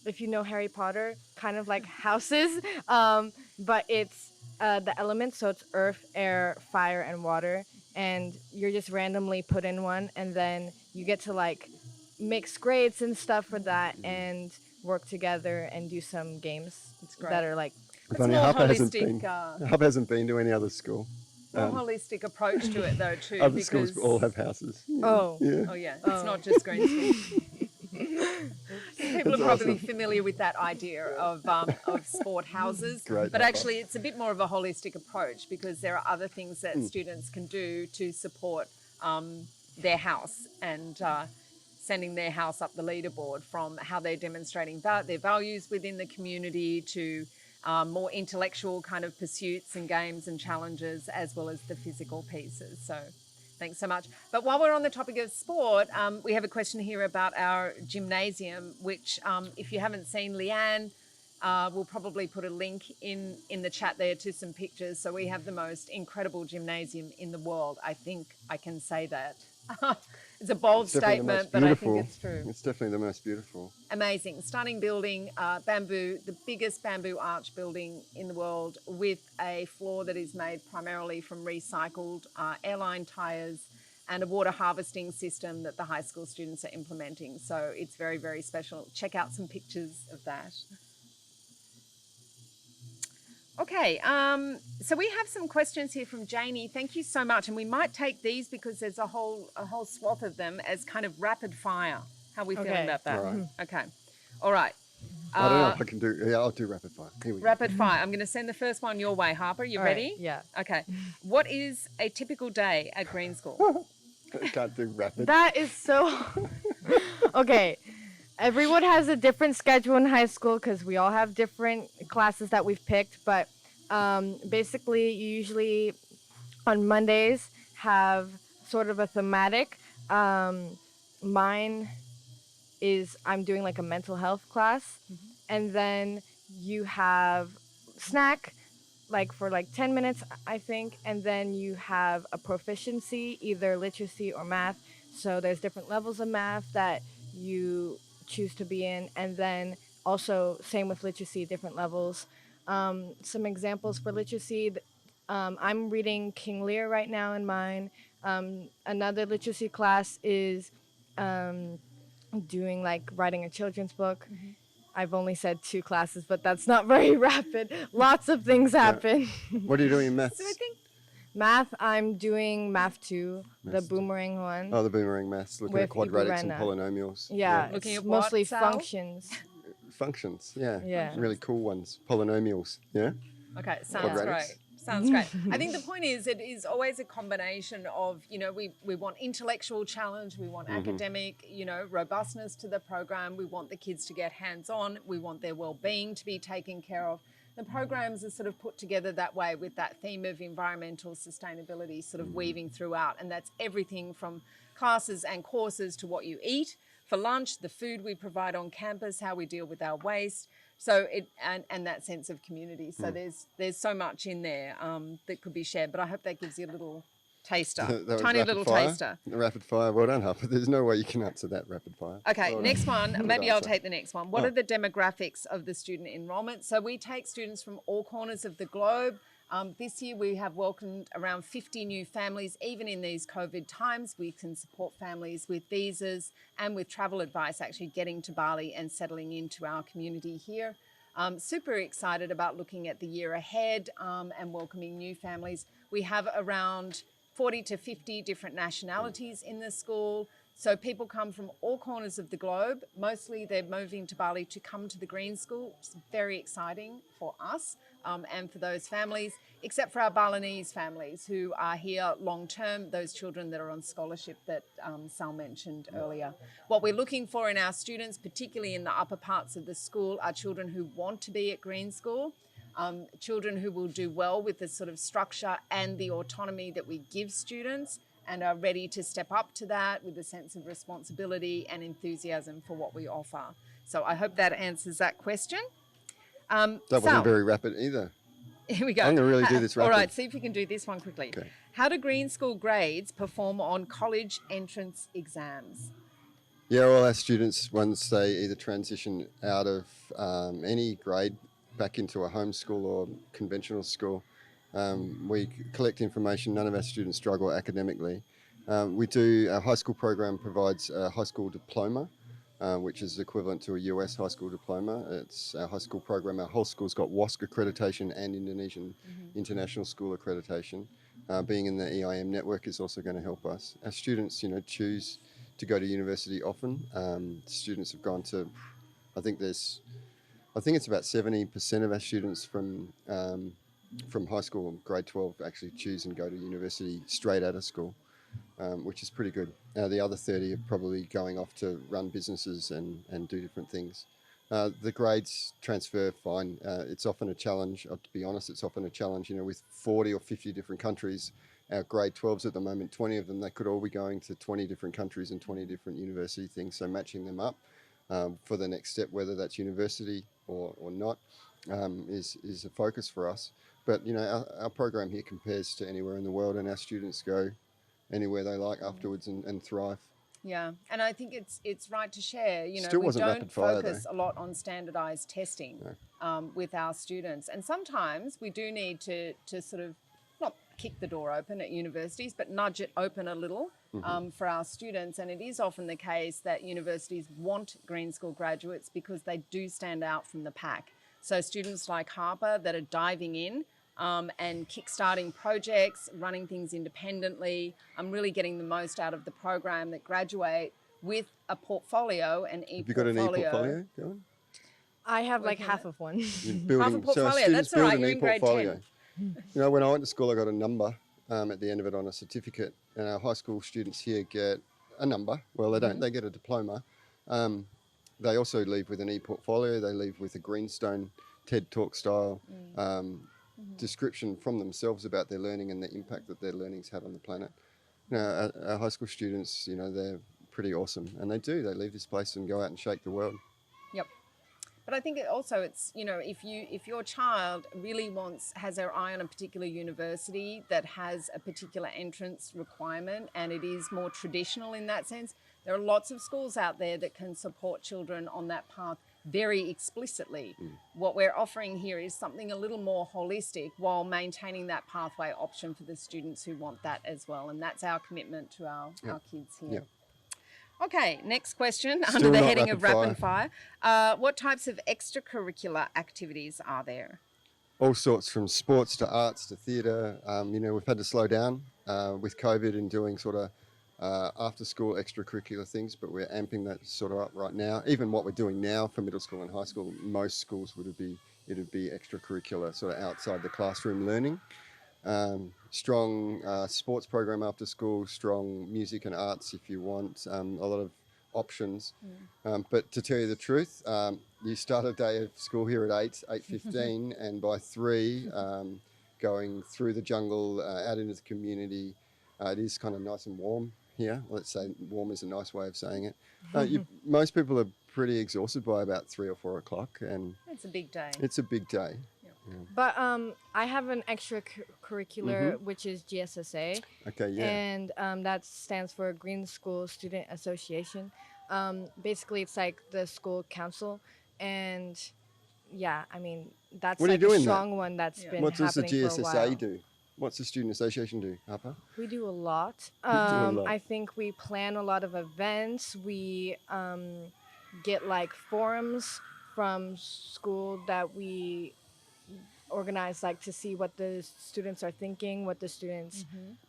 if you know Harry Potter, kind of like houses, but it's the elements, so it's earth, air, fire, and water, and you're just randomly put in one, and then you get to like mix grades and stuff for that, and work together and do some games great. that are like It's Funny, more Harper hasn't holistic. been. Harper hasn't been to any other school. More holistic approach to it though too. Other because schools all have houses. oh Yeah. Oh yeah, it's not just Green School. People That's are probably awesome. familiar with that idea of sport houses, Great, but Harper. actually it's a bit more of a holistic approach because there are other things that students can do to support their house and sending their house up the leaderboard, from how they're demonstrating their values within the community to more intellectual kind of pursuits and games and challenges, as well as the physical pieces. So thanks so much. But while we're on the topic of sport, we have a question here about our gymnasium, which if you haven't seen, Leanne will probably put a link in the chat there to some pictures. So we have the most incredible gymnasium in the world. I think I can say that. It's a bold It's definitely the most statement, but I think beautiful. it's true. It's definitely the most beautiful. Amazing, stunning building, bamboo, the biggest bamboo arch building in the world, with a floor that is made primarily from recycled airline tyres and a water harvesting system that the high school students are implementing. So it's very, very special. Check out some pictures of that. Okay, so we have some questions here from Janie. Thank you so much, and we might take these because there's a whole swath of them as kind of rapid fire. How are we feeling about that? All right. Okay, all right. I don't know if I can do. Yeah, I'll do rapid fire. Here we go. Rapid fire. I'm going to send the first one your way, Harper. You ready? Yeah. Okay. What is a typical day at Green School? I can't do rapid. That is so okay. Everyone has a different schedule in high school because we all have different classes that we've picked. But basically, you usually on Mondays have sort of a thematic. Mine is I'm doing like a mental health class, and then you have snack like for like 10 minutes, I think, and then you have a proficiency, either literacy or math. So there's different levels of math that you choose to be in, and then also same with literacy, different levels. Some examples for literacy, I'm reading King Lear right now in mine. Another literacy class is doing like writing a children's book. I've only said 2 classes, but that's not very rapid. Lots of things happen. What are you doing in maths? So I think Math, I'm doing Math 2, the boomerang one. Oh, the boomerang maths, looking at With quadratics and Ibarena. polynomials. Yeah, Looking it's at what, mostly Sal? functions. Functions, yeah. Yeah. Really cool ones. Polynomials, yeah. Okay, sounds Quadratics. great. Sounds great. I think the point is it is always a combination of, we want intellectual challenge, we want academic, robustness to the program, we want the kids to get hands-on, we want their well-being to be taken care of. The programs are sort of put together that way with that theme of environmental sustainability sort of weaving throughout, and that's everything from classes and courses to what you eat for lunch, the food we provide on campus, how we deal with our waste. So and that sense of community. So there's so much in there that could be shared, but I hope that gives you a little taster, That was tiny rapid little fire. taster. Rapid fire, well done, Harper. There's no way you can answer that rapid fire. Okay, Well next done. one. Good Maybe I'll answer. take the next one. What are the demographics of the student enrollment? So we take students from all corners of the globe. This year we have welcomed around 50 new families. Even in these COVID times, we can support families with visas and with travel advice, actually getting to Bali and settling into our community here. Super excited about looking at the year ahead and welcoming new families. We have around 40 to 50 different nationalities in the school. So people come from all corners of the globe. Mostly they're moving to Bali to come to the Green School, which is very exciting for us and for those families, except for our Balinese families who are here long term, those children that are on scholarship that Sal mentioned earlier. What we're looking for in our students, particularly in the upper parts of the school, are children who want to be at Green School. Children who will do well with the sort of structure and the autonomy that we give students and are ready to step up to that with a sense of responsibility and enthusiasm for what we offer. So I hope that answers that question. That Sal, wasn't very rapid either. here we go. I'm going to really do this rapid. All right, see if you can do this one quickly. Okay. How do Green School grades perform on college entrance exams? Yeah, all our students, once they either transition out of any grade back into a home school or conventional school, We collect information. None of our students struggle academically. Our high school program provides a high school diploma, which is equivalent to a US high school diploma. It's our high school program. Our whole school's got WASC accreditation and Indonesian International School accreditation. Being in the EIM network is also going to help us. Our students, choose to go to university often. Students have gone to, I think it's about 70% of our students from high school, grade 12, actually choose and go to university straight out of school, which is pretty good. The other 30 are probably going off to run businesses and do different things. The grades transfer fine. It's often a challenge, to be honest, it's often a challenge, with 40 or 50 different countries. Our grade 12s at the moment, 20 of them, they could all be going to 20 different countries and 20 different university things. So matching them up for the next step, whether that's university or not, is a focus for us. But, our program here compares to anywhere in the world, and our students go anywhere they like afterwards and thrive. Yeah, and I think it's right to share. Still We wasn't don't rapid fire, focus though. a lot on standardized testing with our students, and sometimes we do need to sort of not kick the door open at universities, but nudge it open a little for our students. And it is often the case that universities want Green School graduates because they do stand out from the pack. So students like Harper that are diving in and kickstarting projects, running things independently, really getting the most out of the program, that graduate with a portfolio, an e-portfolio. Have you got an e-portfolio going? I have like half of one. Half a portfolio, that's all right, you're in grade 10. When I went to school, I got a number at the end of it on a certificate, and our high school students here get a number. Well, they don't, they get a diploma. They also leave with an e-portfolio, they leave with a Greenstone TED Talk style description from themselves about their learning and the impact that their learning's had on the planet. Our high school students, they're pretty awesome, and they leave this place and go out and shake the world. Yep. But I think it's, if your child really has their eye on a particular university that has a particular entrance requirement and it is more traditional in that sense, there are lots of schools out there that can support children on that path very explicitly. What we're offering here is something a little more holistic while maintaining that pathway option for the students who want that as well. And that's our commitment to our kids here. Yep. Okay, next question Still under the not heading of rapid rapid fire. What types of extracurricular activities are there? All sorts, from sports to arts to theatre. We've had to slow down with COVID and doing sort of after school extracurricular things, but we're amping that sort of up right now. Even what we're doing now for middle school and high school, most schools it'd be extracurricular, sort of outside the classroom learning. Strong sports program after school, strong music and arts if you want, a lot of options. But to tell you the truth, you start a day of school here at 8:15 and by 3, going through the jungle, out into the community. It is kind of nice and warm here. Let's say warm is a nice way of saying it. Most people are pretty exhausted by about 3 or 4 o'clock, and It's a big day. it's a big day. But I have an extracurricular which is GSSA. Okay, yeah. And that stands for Green School Student Association. Basically, it's like the school council, and that's What are like you doing a there? strong one that's been What does the happening for a while. GSSA do? What's the student association do, Harper? We do a lot. do a lot. I think we plan a lot of events. We get like forums from school that we organize, like to see what the students are thinking, what the students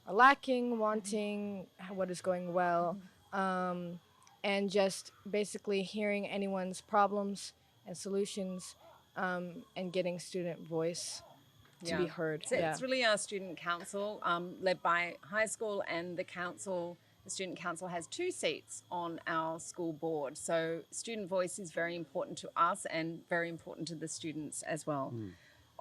are lacking, wanting, what is going well, and just basically hearing anyone's problems and solutions, and getting student voice to be heard. So it's really our student council, led by high school, and the student council has 2 seats on our school board. So student voice is very important to us and very important to the students as well.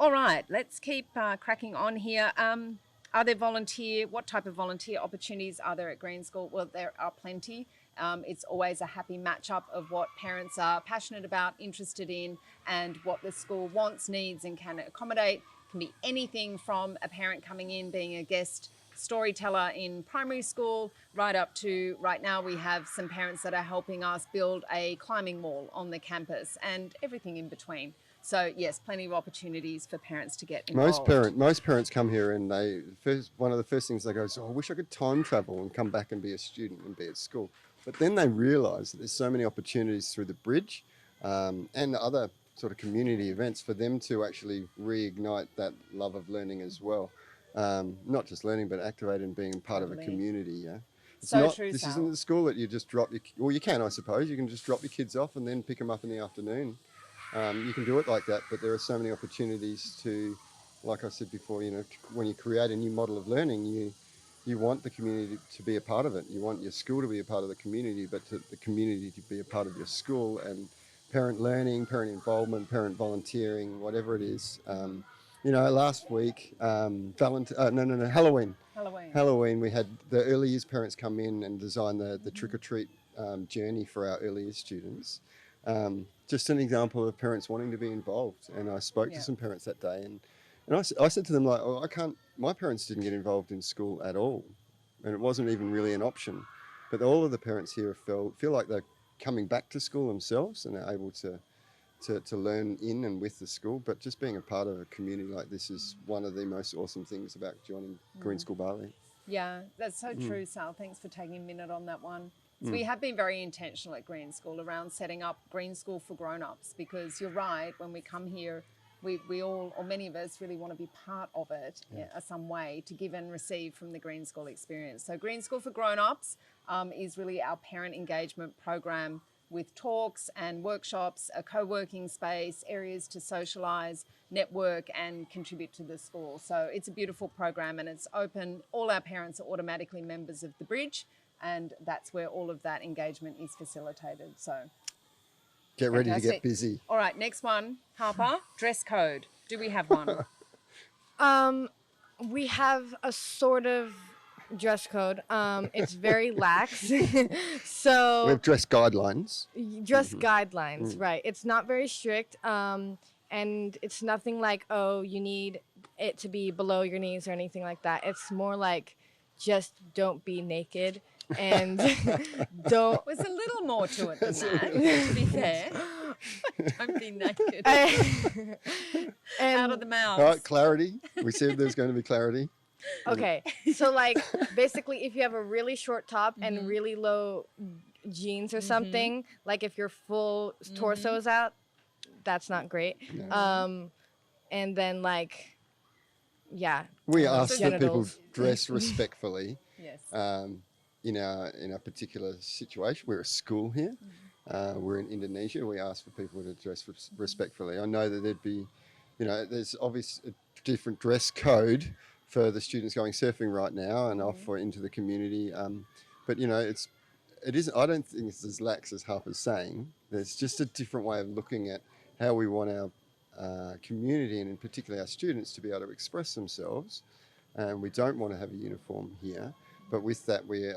All right, let's keep cracking on here. Are there what type of volunteer opportunities are there at Green School? Well, there are plenty. It's always a happy matchup of what parents are passionate about, interested in, and what the school wants, needs, and can accommodate. It can be anything from a parent coming in, being a guest storyteller in primary school, right up to right now we have some parents that are helping us build a climbing wall on the campus and everything in between. So yes, plenty of opportunities for parents to get involved. Most parents come here and one of the first things they go is, oh, I wish I could time travel and come back and be a student and be at school. But then they realise that there's so many opportunities through the bridge and other sort of community events for them to actually reignite that love of learning as well. Not just learning, but activate and being part of a community. Yeah. It's so not, true, this Sal. isn't the school that you just drop your, well, you can, I suppose. You can just drop your kids off and then pick them up in the afternoon. You can do it like that, but there are so many opportunities to, like I said before, you know, when you create a new model of learning, you want the community to be a part of it. You want your school to be a part of the community, but the community to be a part of your school, and parent learning, parent involvement, parent volunteering, whatever it is. You know, last week, Halloween. Halloween, we had the early years parents come in and design the trick-or-treat journey for our early years students. Just an example of parents wanting to be involved. And I spoke to some parents that day, and I said to them, like, oh, my parents didn't get involved in school at all, and it wasn't even really an option. But all of the parents here feel like they're coming back to school themselves and are able to learn in and with the school. But just being a part of a community like this is one of the most awesome things about joining Green School Bali. Yeah, that's so true, Sal. Thanks for taking a minute on that one. So we have been very intentional at Green School around setting up Green School for grown-ups, because you're right, when we come here, we all, or many of us, really want to be part of it in some way to give and receive from the Green School experience. So Green School for grown-ups is really our parent engagement program with talks and workshops, a co-working space, areas to socialise, network and contribute to the school. So it's a beautiful program and it's open. All our parents are automatically members of the Bridge, and that's where all of that engagement is facilitated. So Get ready fantastic. to get busy. All right, next one, Harper, dress code. Do we have one? We have a sort of dress code. It's very lax. So We have dress guidelines. dress guidelines, right? It's not very strict. And it's nothing like, oh, you need it to be below your knees or anything like that. It's more like, just don't be naked and don't. There's a little more to it than that, to be fair. Don't be naked. Out of the mouth. All right, clarity. We said there's going to be clarity. Okay, so like basically if you have a really short top and really low jeans or something, like if your full torso is out, that's not great. And then like, yeah. We ask that people genitals. dress respectfully. Yes. In a particular situation. We're a school here. We're in Indonesia. We ask for people to dress respectfully. I know that there'd be, you know, there's obviously a different dress code for the students going surfing right now and off or into the community. But you know, it isn't. I don't think it's as lax as Harper's saying. There's just a different way of looking at how we want our community and in particular our students to be able to express themselves. And we don't want to have a uniform here. But with that, we're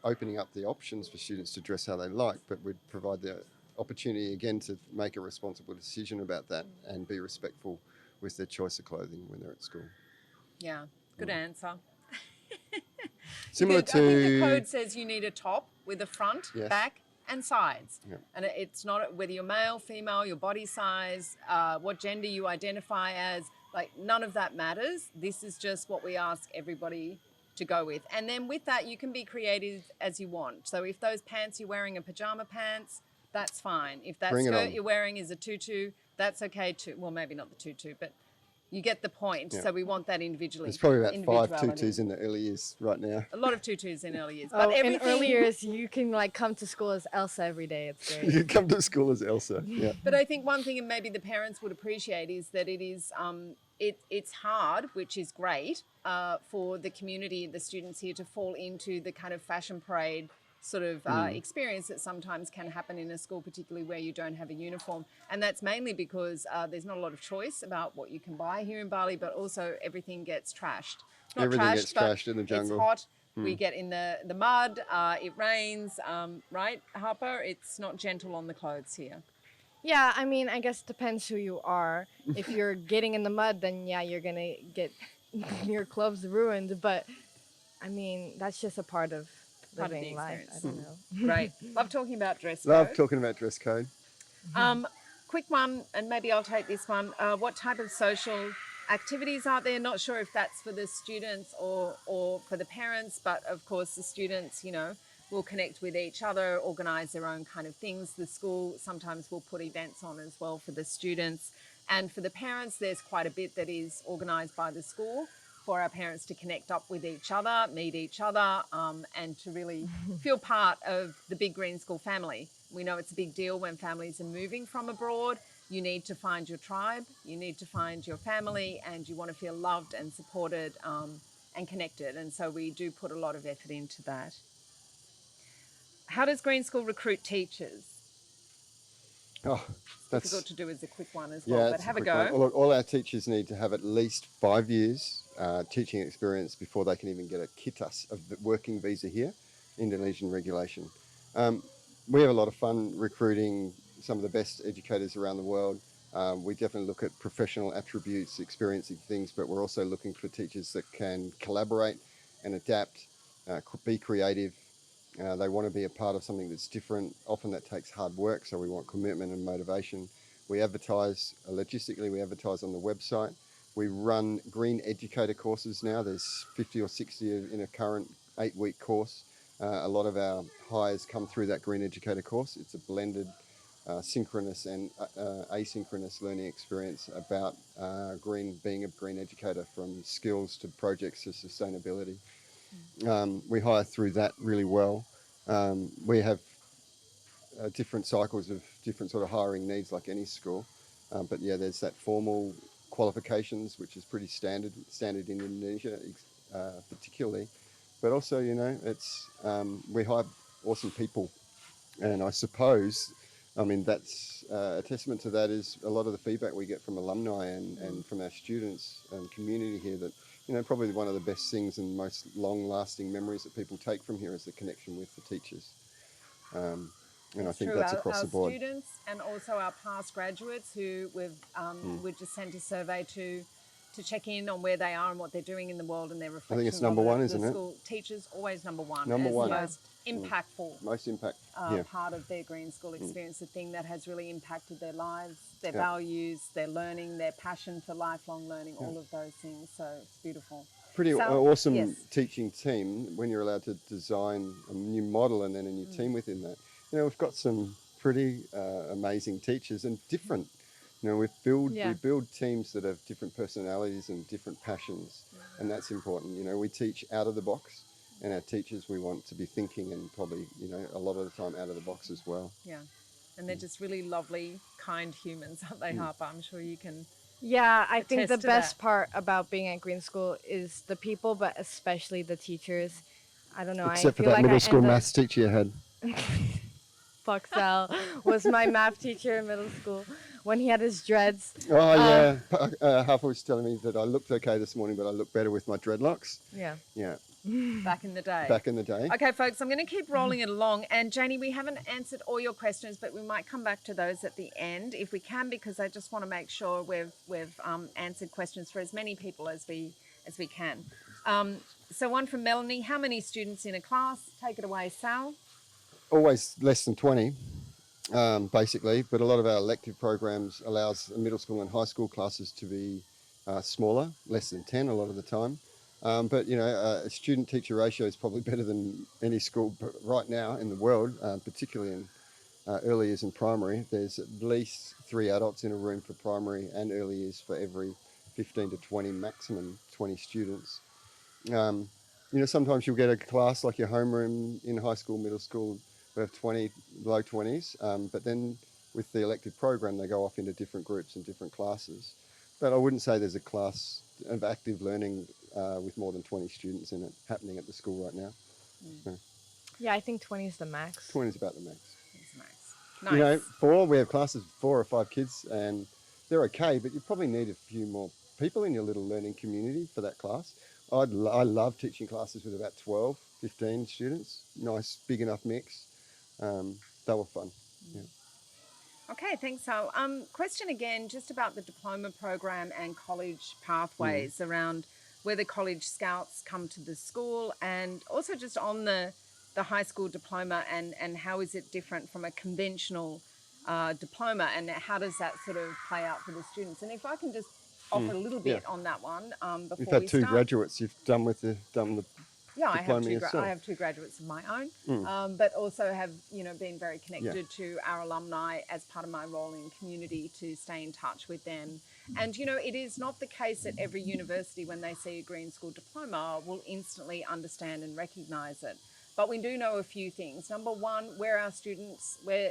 opening up the options for students to dress how they like, but we'd provide the opportunity again to make a responsible decision about that and be respectful with their choice of clothing when they're at school. Yeah, good answer. Similar I think the to code says you need a top with a front, Yes. back and sides. Yep. And it's not whether you're male, female, your body size, what gender you identify as, like none of that matters. This is just what we ask everybody to go with. And then with that, you can be creative as you want. So if those pants you're wearing are pajama pants, that's fine. If that Bring it skirt on. you're wearing is a tutu, that's okay too. Well, maybe not the tutu, but you get the point. Yeah. So we want that individually. there's probably about 5 individuality. tutus in the early years right now. A lot of tutus in early years. Oh, But in everything, early years, you can like come to school as Elsa every day. It's great. You come to school as Elsa. Yeah. But I think one thing and maybe the parents would appreciate is that it is it's hard, which is great, for the community, the students here to fall into the kind of fashion parade sort of experience that sometimes can happen in a school, particularly where you don't have a uniform. And that's mainly because there's not a lot of choice about what you can buy here in Bali, but also everything gets trashed. Not Everything trashed, gets but trashed in the jungle. It's hot. We get in the mud. It rains, right, Harper? It's not gentle on the clothes here. Yeah, I mean, I guess it depends who you are. If you're getting in the mud, then yeah, you're gonna get your clothes ruined. But I mean, that's just a part of Part of the living life. I experience. don't know. Great. Love talking about dress code. Love talking about dress code. quick one, and maybe I'll take this one. What type of social activities are there? Not sure if that's for the students or for the parents, but of course the students, you know, will connect with each other, organise their own kind of things. The school sometimes will put events on as well for the students. And for the parents, there's quite a bit that is organised by the school for our parents to connect up with each other, meet each other, and to really feel part of the big Green School family. We know it's a big deal when families are moving from abroad. You need to find your tribe, you need to find your family, and you want to feel loved and supported and connected. And so we do put a lot of effort into that. How does Green School recruit teachers? Oh, that's difficult to do as a quick one as yeah, well, but have a go. All our teachers need to have at least 5 years teaching experience before they can even get a kitas of the working visa here, Indonesian regulation. We have a lot of fun recruiting some of the best educators around the world. We definitely look at professional attributes, experiencing things, but we're also looking for teachers that can collaborate and adapt, be creative. They want to be a part of something that's different. Often that takes hard work, so we want commitment and motivation. We advertise, logistically, we advertise on the website. We run Green Educator courses now. There's 50 or 60 in a current 8-week course. A lot of our hires come through that Green Educator course. It's a blended synchronous and asynchronous learning experience about being a green educator, from skills to projects to sustainability. We hire through that really well. We have different cycles of different sort of hiring needs like any school. But yeah, there's that formal qualifications, which is pretty standard in Indonesia, particularly. But also, you know, it's we hire awesome people. And I suppose, I mean, that's a testament to that is a lot of the feedback we get from alumni and from our students and community here, that, you know, probably one of the best things and most long-lasting memories that people take from here is the connection with the teachers. And I think that's across the board. Our students and also our past graduates who we've just sent a survey to check in on where they are and what they're doing in the world and their reflections. I think it's number one, isn't it? School teachers always number one. Number one. The most impactful. Most impact. Part of their Green School experience, the thing that has really impacted their lives, their values, their learning, their passion for lifelong learning, all of those things. So it's beautiful. Pretty awesome teaching team when you're allowed to design a new model and then a new team within that. You know, we've got some pretty amazing teachers and different. You know, we build teams that have different personalities and different passions, and that's important. You know, we teach out of the box, and our teachers we want to be thinking and probably, you know, a lot of the time out of the box as well. Yeah, and they're just really lovely, kind humans, aren't they, Harper? I'm sure you can. Yeah, I think the best part about being at Green School is the people, but especially the teachers. I don't know. Except for that middle school maths teacher you had. Fuck Sal was my math teacher in middle school when he had his dreads. Oh yeah, Harper was telling me that I looked okay this morning, but I look better with my dreadlocks. Yeah. Yeah. Back in the day. Back in the day. Okay, folks, I'm going to keep rolling it along. And Janie, we haven't answered all your questions, but we might come back to those at the end if we can, because I just want to make sure we've answered questions for as many people as we can. So one from Melanie: how many students in a class? Take it away, Sal. Always less than 20, basically, but a lot of our elective programs allows middle school and high school classes to be smaller, less than 10 a lot of the time. But, you know, a student-teacher ratio is probably better than any school right now in the world, particularly in early years in primary. There's at least 3 adults in a room for primary and early years for every 15 to 20, maximum 20 students. You know, sometimes you'll get a class like your homeroom in high school, middle school, we have 20, low 20s, but then with the elective program, they go off into different groups and different classes. But I wouldn't say there's a class of active learning with more than 20 students in it happening at the school right now. Yeah, I think 20 is the max. 20 is about the max. It's nice. You know, we have classes of 4 or 5 kids, and they're okay, but you probably need a few more people in your little learning community for that class. I love teaching classes with about 12, 15 students. Nice, big enough mix. They were fun. Yeah. Okay, thanks, Sal. Question again, just about the diploma program and college pathways around whether college scouts come to the school, and also just on the high school diploma and how is it different from a conventional diploma, and how does that sort of play out for the students? And if I can just offer a little bit on that one before You've had we two start. graduates you've done the Yeah, I have diploma yourself. I have two graduates of my own, but also have been very connected to our alumni as part of my role in community to stay in touch with them. And it is not the case that every university, when they see a Green School diploma, will instantly understand and recognise it. But we do know a few things. Number one, where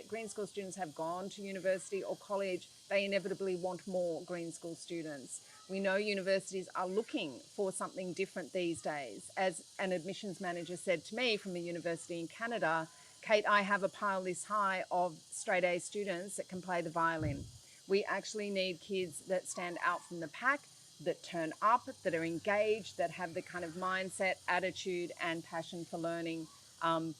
Green School students have gone to university or college, they inevitably want more Green School students. We know universities are looking for something different these days. As an admissions manager said to me from a university in Canada, Kate, I have a pile this high of straight A students that can play the violin. We actually need kids that stand out from the pack, that turn up, that are engaged, that have the kind of mindset, attitude and passion for learning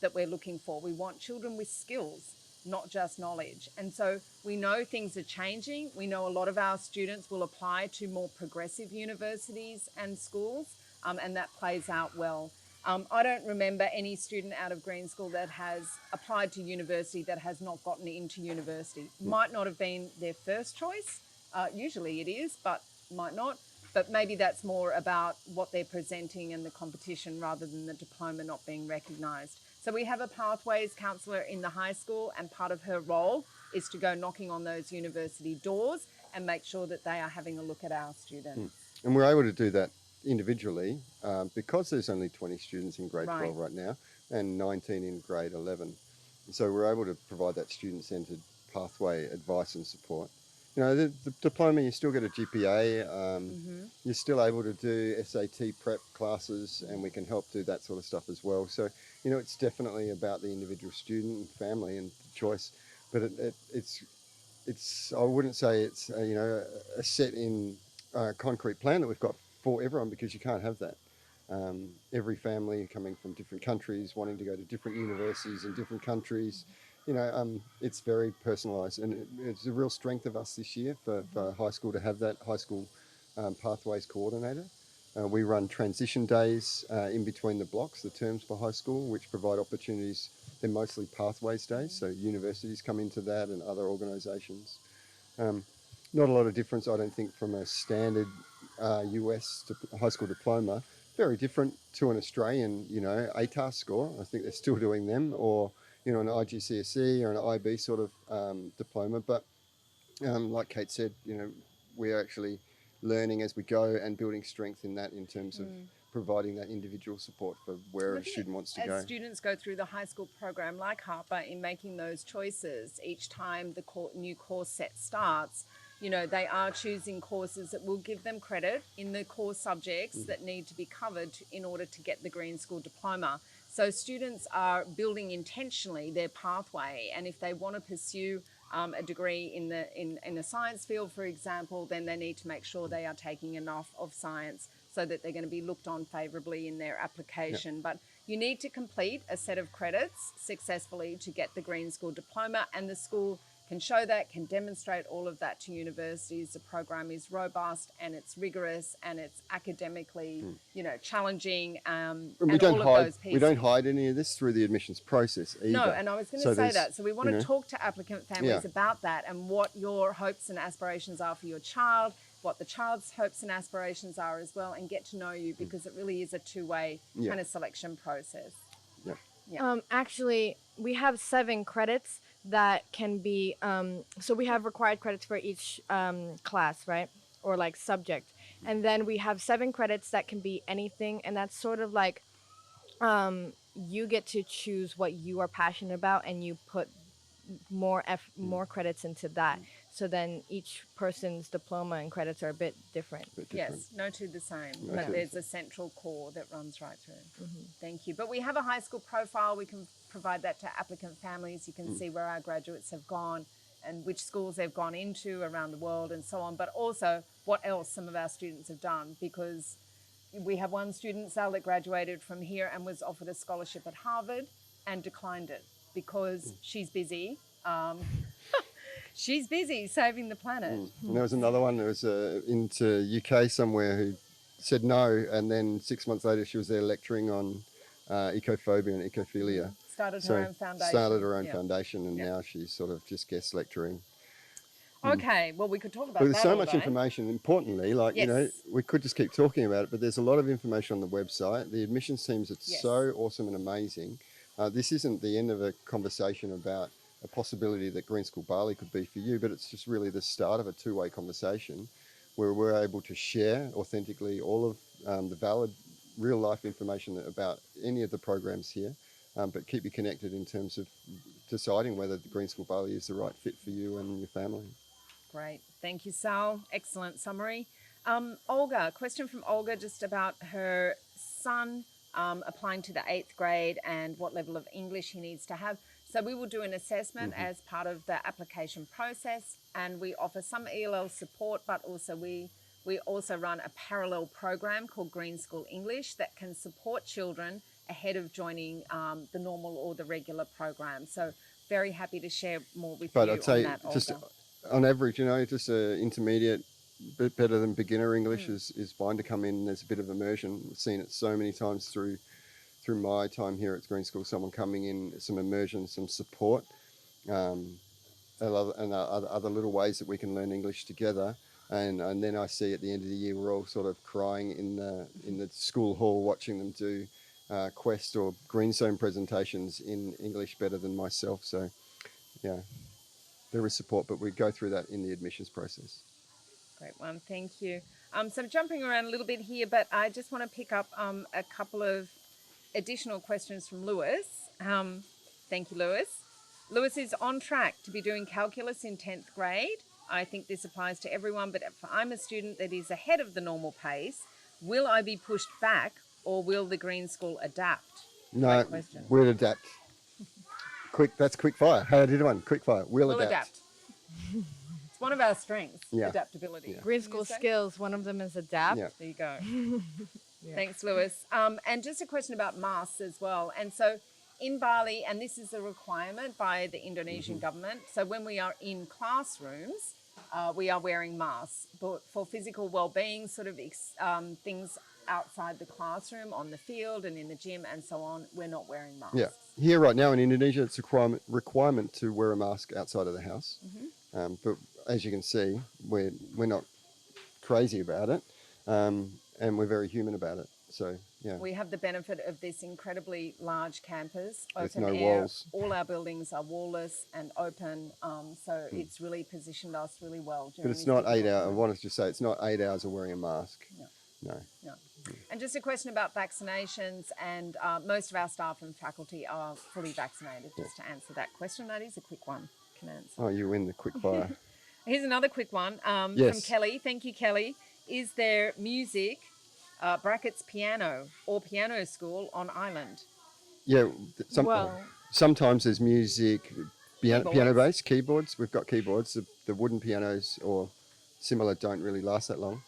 that we're looking for. We want children with skills, not just knowledge. And so we know things are changing. We know a lot of our students will apply to more progressive universities and schools, and that plays out well. I don't remember any student out of Green School that has applied to university that has not gotten into university. Might not have been their first choice. Usually it is, but might not. But maybe that's more about what they're presenting and the competition rather than the diploma not being recognised. So we have a pathways counsellor in the high school, and part of her role is to go knocking on those university doors and make sure that they are having a look at our students. And we're able to do that individually because there's only 20 students in grade 12 right now and 19 in grade 11. So we're able to provide that student-centred pathway advice and support. The diploma, you still get a GPA, you're still able to do SAT prep classes, and we can help do that sort of stuff as well. So, it's definitely about the individual student and family and choice, but it's I wouldn't say it's, a set in concrete plan that we've got for everyone, because you can't have that. Every family coming from different countries, wanting to go to different universities in different countries, it's very personalised, and it's a real strength of us this year for high school to have that high school pathways coordinator. We run transition days in between the blocks, the terms for high school, which provide opportunities. They're mostly pathways days, so universities come into that and other organisations. Not a lot of difference, I don't think, from a standard US high school diploma. Very different to an Australian, ATAR score. I think they're still doing them, or an IGCSE or an IB sort of diploma. But like Kate said, we're actually learning as we go and building strength in that in terms of providing that individual support for where a student wants to go. As students go through the high school program like Harper, in making those choices, each time the new course set starts, they are choosing courses that will give them credit in the core subjects that need to be covered in order to get the Green School diploma. So students are building intentionally their pathway, and if they want to pursue a degree in the science field, for example, then they need to make sure they are taking enough of science so that they're going to be looked on favourably in their application. But you need to complete a set of credits successfully to get the Green School diploma, and the school can show that, can demonstrate all of that to universities. The program is robust and it's rigorous and it's academically, challenging, and all of those pieces. We don't hide any of this through the admissions process either. No, and I was going to say that. So we want to talk to applicant families about that and what your hopes and aspirations are for your child, what the child's hopes and aspirations are as well, and get to know you, because it really is a two-way kind of selection process. Actually, we have 7 credits that can be, so we have required credits for each class, right? Or like subject. And then we have 7 credits that can be anything. And that's sort of like, you get to choose what you are passionate about, and you put more credits into that. So then each person's diploma and credits are a bit different. Yes, no two the same, but there's a central core that runs right through. Thank you. But we have a high school profile. We can provide that to applicant families. You can see where our graduates have gone and which schools they've gone into around the world and so on, but also what else some of our students have done, because we have one student, Sal, that graduated from here and was offered a scholarship at Harvard and declined it because she's busy. She's busy saving the planet. And there was another one that was into UK somewhere who said no, and then 6 months later she was there lecturing on ecophobia and ecophilia. started her own foundation. Started her own foundation, and now she's sort of just guest lecturing. Okay, well, we could talk about that. There's so all much day. information. Importantly, like you know, we could just keep talking about it, but there's a lot of information on the website. The admissions teams, it's so awesome and amazing. This isn't the end of a conversation about a possibility that Green School Bali could be for you, but it's just really the start of a two-way conversation where we're able to share authentically all of the valid, real-life information about any of the programs here, but keep you connected in terms of deciding whether the Green School Bali is the right fit for you and your family. Great. Thank you, Sal. Excellent summary. Olga, question from Olga just about her son applying to the 8th grade and what level of English he needs to have. So we will do an assessment as part of the application process, and we offer some ELL support, but also we also run a parallel program called Green School English that can support children ahead of joining the normal or the regular program. So very happy to share more with you I'd say on that, Olga. just on average, you know, just an intermediate, bit better than beginner English is fine to come in. There's a bit of immersion. We've seen it so many times through my time here at Green School, someone coming in, some immersion, some support, and other little ways that we can learn English together. And then I see at the end of the year, we're all sort of crying in the school hall watching them do Quest or Green Zone presentations in English better than myself. So, yeah, there is support, but we go through that in the admissions process. Great one, thank you. So I'm jumping around a little bit here, but I just want to pick up a couple of additional questions from Lewis. Thank you, Lewis. Lewis is on track to be doing calculus in 10th grade. I think this applies to everyone, but if I'm a student that is ahead of the normal pace, will I be pushed back or will the Green School adapt? No, we'll adapt. That's quick fire. Hey, I did one. Quick fire. We'll adapt. It's one of our strengths, adaptability. Green School skills, one of them is adapt. There you go. Thanks, Lewis. And just a question about masks as well. And so in Bali, and this is a requirement by the Indonesian government, so when we are in classrooms, we are wearing masks. But for physical well-being, sort of things outside the classroom, on the field and in the gym and so on, we're not wearing masks. Yeah. Here right now in Indonesia, it's a requirement to wear a mask outside of the house. But as you can see, we're not crazy about it, and we're very human about it. So, yeah. We have the benefit of this incredibly large campus, with open no air. walls. All our buildings are wall-less and open, so it's really positioned us really well. But it's not 8 hours. I wanted to say it's not 8 hours of wearing a mask. No. And just a question about vaccinations, and most of our staff and faculty are fully vaccinated, just to answer that question. That is a quick one. Can answer. Oh, you win the quick fire. Here's another quick one from Kelly. Thank you, Kelly. Is there music, brackets piano, or piano school on island? Yeah, sometimes there's music, piano-based, keyboards. We've got keyboards. The wooden pianos or similar don't really last that long.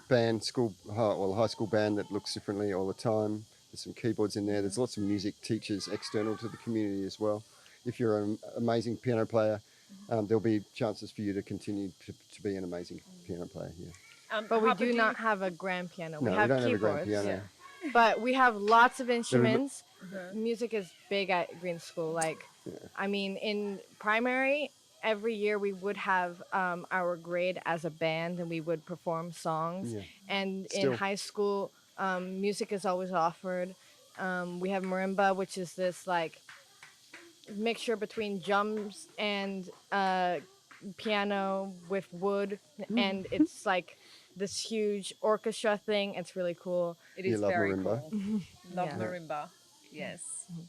High school band that looks differently all the time. There's some keyboards in there. There's lots of music teachers external to the community as well. If you're an amazing piano player, there'll be chances for you to continue to be an amazing piano player here. But we do not have a grand piano. No, we have don't keyboards. have a grand piano. But we have lots of instruments. Music is big at Green School. I mean, in primary, every year we would have our grade as a band and we would perform songs. And in high school, music is always offered. We have marimba, which is this mixture between drums and piano with wood, and it's this huge orchestra thing. It's really cool. It is very marimba. Cool. Love marimba. Yes.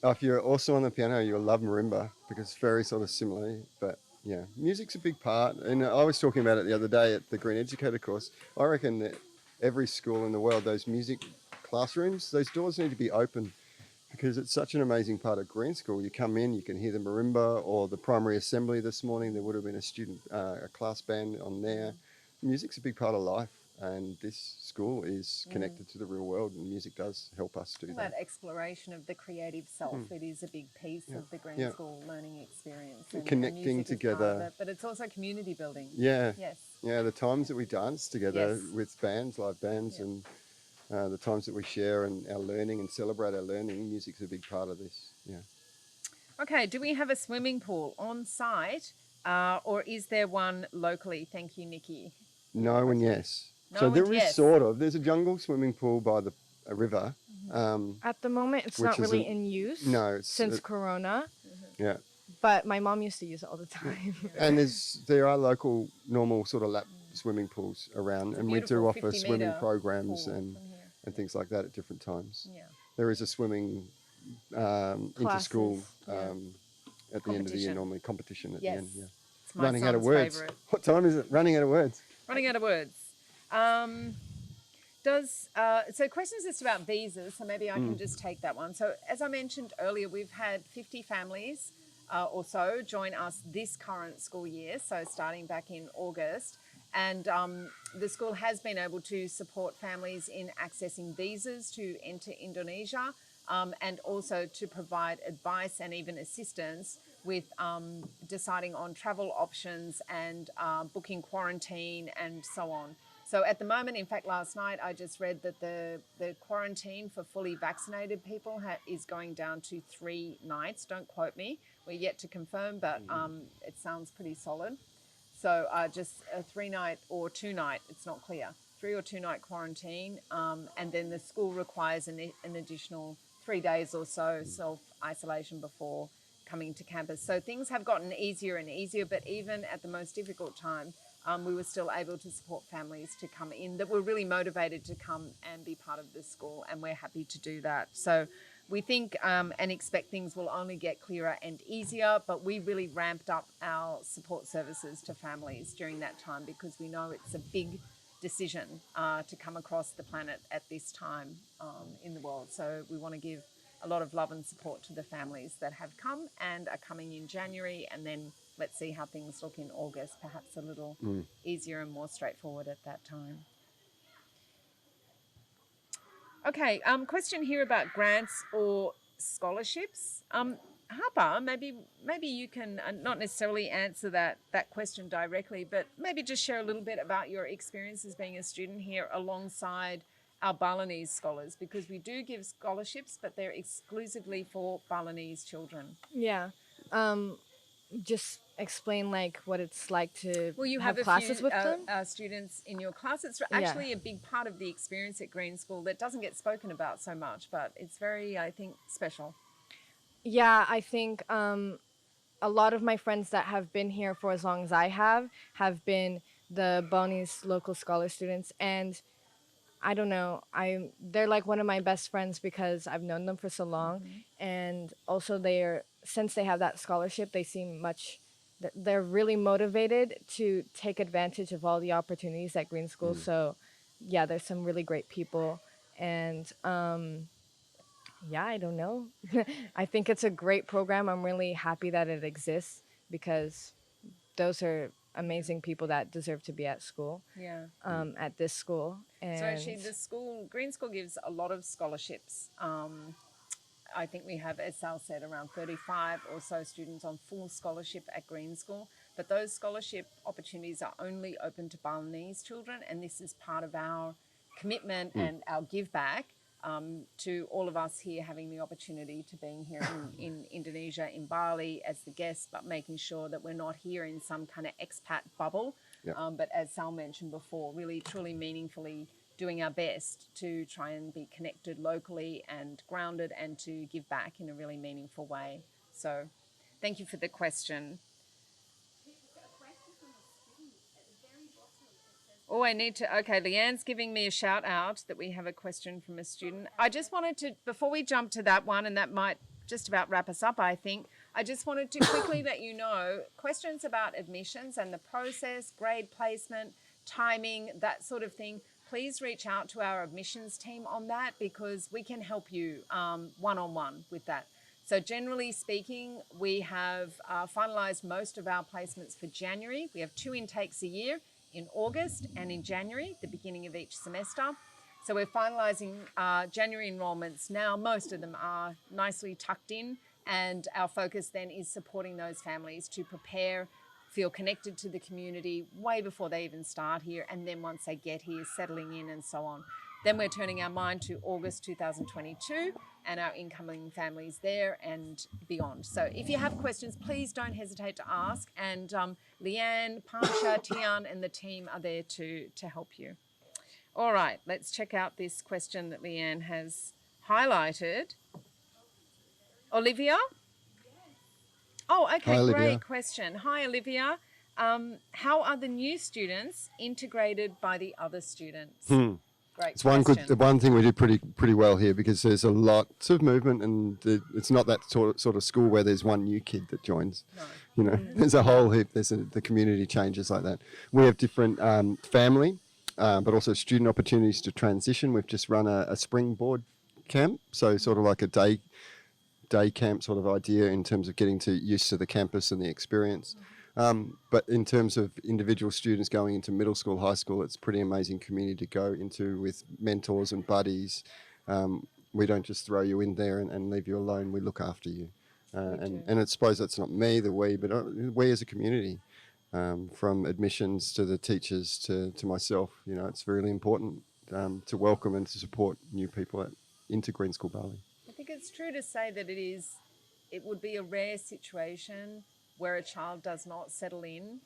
If you're also on the piano, you'll love marimba because it's very sort of similar. But yeah, music's a big part. And I was talking about it the other day at the Green Educator course. I reckon that every school in the world, those music classrooms, those doors need to be open because it's such an amazing part of Green School. You come in, you can hear the marimba, or the primary assembly this morning, there would have been a class band on there. Music's a big part of life, and this school is connected to the real world, and music does help us do that. That exploration of the creative self, it is a big piece of the Green School learning experience. And connecting together. But it's also community building. Yeah. Yes. Yeah, the times that we dance together with bands, live bands, and the times that we share and our learning and celebrate our learning, music's a big part of this. Yeah. Okay, do we have a swimming pool on site or is there one locally? Thank you, Nikki. No and yes. No So and there is yes. sort of. There's a jungle swimming pool by a river. At the moment, it's Which not really isn't- in use. no, it's- since Corona. Yeah. But my mom used to use it all the time. And there are local normal sort of lap swimming pools around, and we do beautiful offer 50 swimming metre programs pool and things like that at different times. Yeah. There is a swimming inter-school at the end of the year, Competition. normally competition at Yes. the end. Yeah. It's my Running out of son's words. favourite. What time is it? Running out of words. Running out of words. So questions just about visas, so maybe I can just take that one. So as I mentioned earlier, we've had 50 families or so join us this current school year, so starting back in August. And the school has been able to support families in accessing visas to enter Indonesia and also to provide advice and even assistance with deciding on travel options and booking quarantine and so on. So at the moment, in fact, last night I just read that the quarantine for fully vaccinated people is going down to 3 nights. Don't quote me. We're yet to confirm, but it sounds pretty solid. So just a 3-night or 2-night, it's not clear, 3 or 2-night quarantine. And then the school requires an additional 3 days or so self-isolation before coming to campus. So things have gotten easier and easier, but even at the most difficult time, we were still able to support families to come in that were really motivated to come and be part of the school, and we're happy to do that. So we think and expect things will only get clearer and easier, but we really ramped up our support services to families during that time because we know it's a big decision to come across the planet at this time in the world. So we want to give a lot of love and support to the families that have come and are coming in January, and then let's see how things look in August, perhaps a little easier and more straightforward at that time. Okay, question here about grants or scholarships. Harper, maybe you can not necessarily answer that question directly, but maybe just share a little bit about your experiences being a student here alongside our Balinese scholars, because we do give scholarships, but they're exclusively for Balinese children. Yeah. Just explain like what it's like to Well, you have have classes a few with them. students in your class. It's actually a big part of the experience at Green School that doesn't get spoken about so much, but it's very, I think, special. Yeah, I think a lot of my friends that have been here for as long as I have been the Balinese local scholar students, and I don't know, they're like one of my best friends because I've known them for so long, and also since they have that scholarship, they seem they're really motivated to take advantage of all the opportunities at Green School. So yeah, there's some really great people, and yeah, I don't know. I think it's a great program. I'm really happy that it exists because those are amazing people that deserve to be at school. Yeah. At this school. And So actually, Green School gives a lot of scholarships. I think we have, as Sal said, around 35 or so students on full scholarship at Green School. But those scholarship opportunities are only open to Balinese children, and this is part of our commitment and our give back to all of us here having the opportunity to being here in Indonesia, in Bali as the guests, but making sure that we're not here in some kind of expat bubble. But as Sal mentioned before, really truly meaningfully doing our best to try and be connected locally and grounded and to give back in a really meaningful way. So thank you for the question. Oh, okay, Leanne's giving me a shout out that we have a question from a student. I just wanted to, before we jump to that one, and that might just about wrap us up, I think, I just wanted to quickly let you know, questions about admissions and the process, grade placement, timing, that sort of thing, please reach out to our admissions team on that because we can help you one-on-one with that. So generally speaking, we have finalised most of our placements for January. We have 2 intakes a year, in August and in January, the beginning of each semester. So we're finalising January enrolments now. Most of them are nicely tucked in, and our focus then is supporting those families to prepare, feel connected to the community way before they even start here, and then once they get here, settling in and so on. Then we're turning our mind to August 2022 and our incoming families there and beyond. So if you have questions, please don't hesitate to ask. And Leanne, Pancha, Tian and the team are there to help you. All right, let's check out this question that Leanne has highlighted. Olivia? Oh, okay, Hi, Olivia. great question. Hi, Olivia. How are the new students integrated by the other students? Great It's question. one thing we did pretty well here, because there's a lot of movement, and it's not that sort of school where there's one new kid that joins. No. You know, there's a whole heap. The community changes like that. We have different family, but also student opportunities to transition. We've just run a springboard camp, so sort of like a day camp sort of idea in terms of getting used to the campus and the experience. But in terms of individual students going into middle school, high school, it's pretty amazing community to go into with mentors and buddies. We don't just throw you in there and leave you alone. We look after you. And I suppose that's not me, but we as a community, from admissions to the teachers to myself, you know, it's really important to welcome and to support new people into Green School Bali. I think it's true to say that it would be a rare situation where a child does not settle in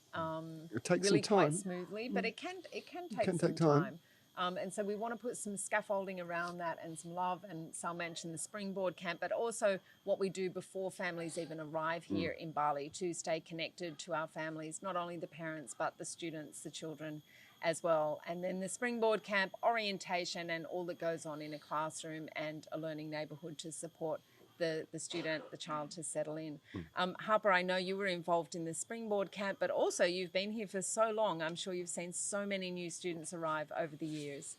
It takes really some time. quite smoothly, but it can take some time. And so we want to put some scaffolding around that and some love. And Sal mentioned the springboard camp, but also what we do before families even arrive here in Bali to stay connected to our families, not only the parents, but the students, the children as well. And then the springboard camp orientation and all that goes on in a classroom and a learning neighbourhood to support the student, the child to settle in. Harper, I know you were involved in the springboard camp, but also you've been here for so long. I'm sure you've seen so many new students arrive over the years.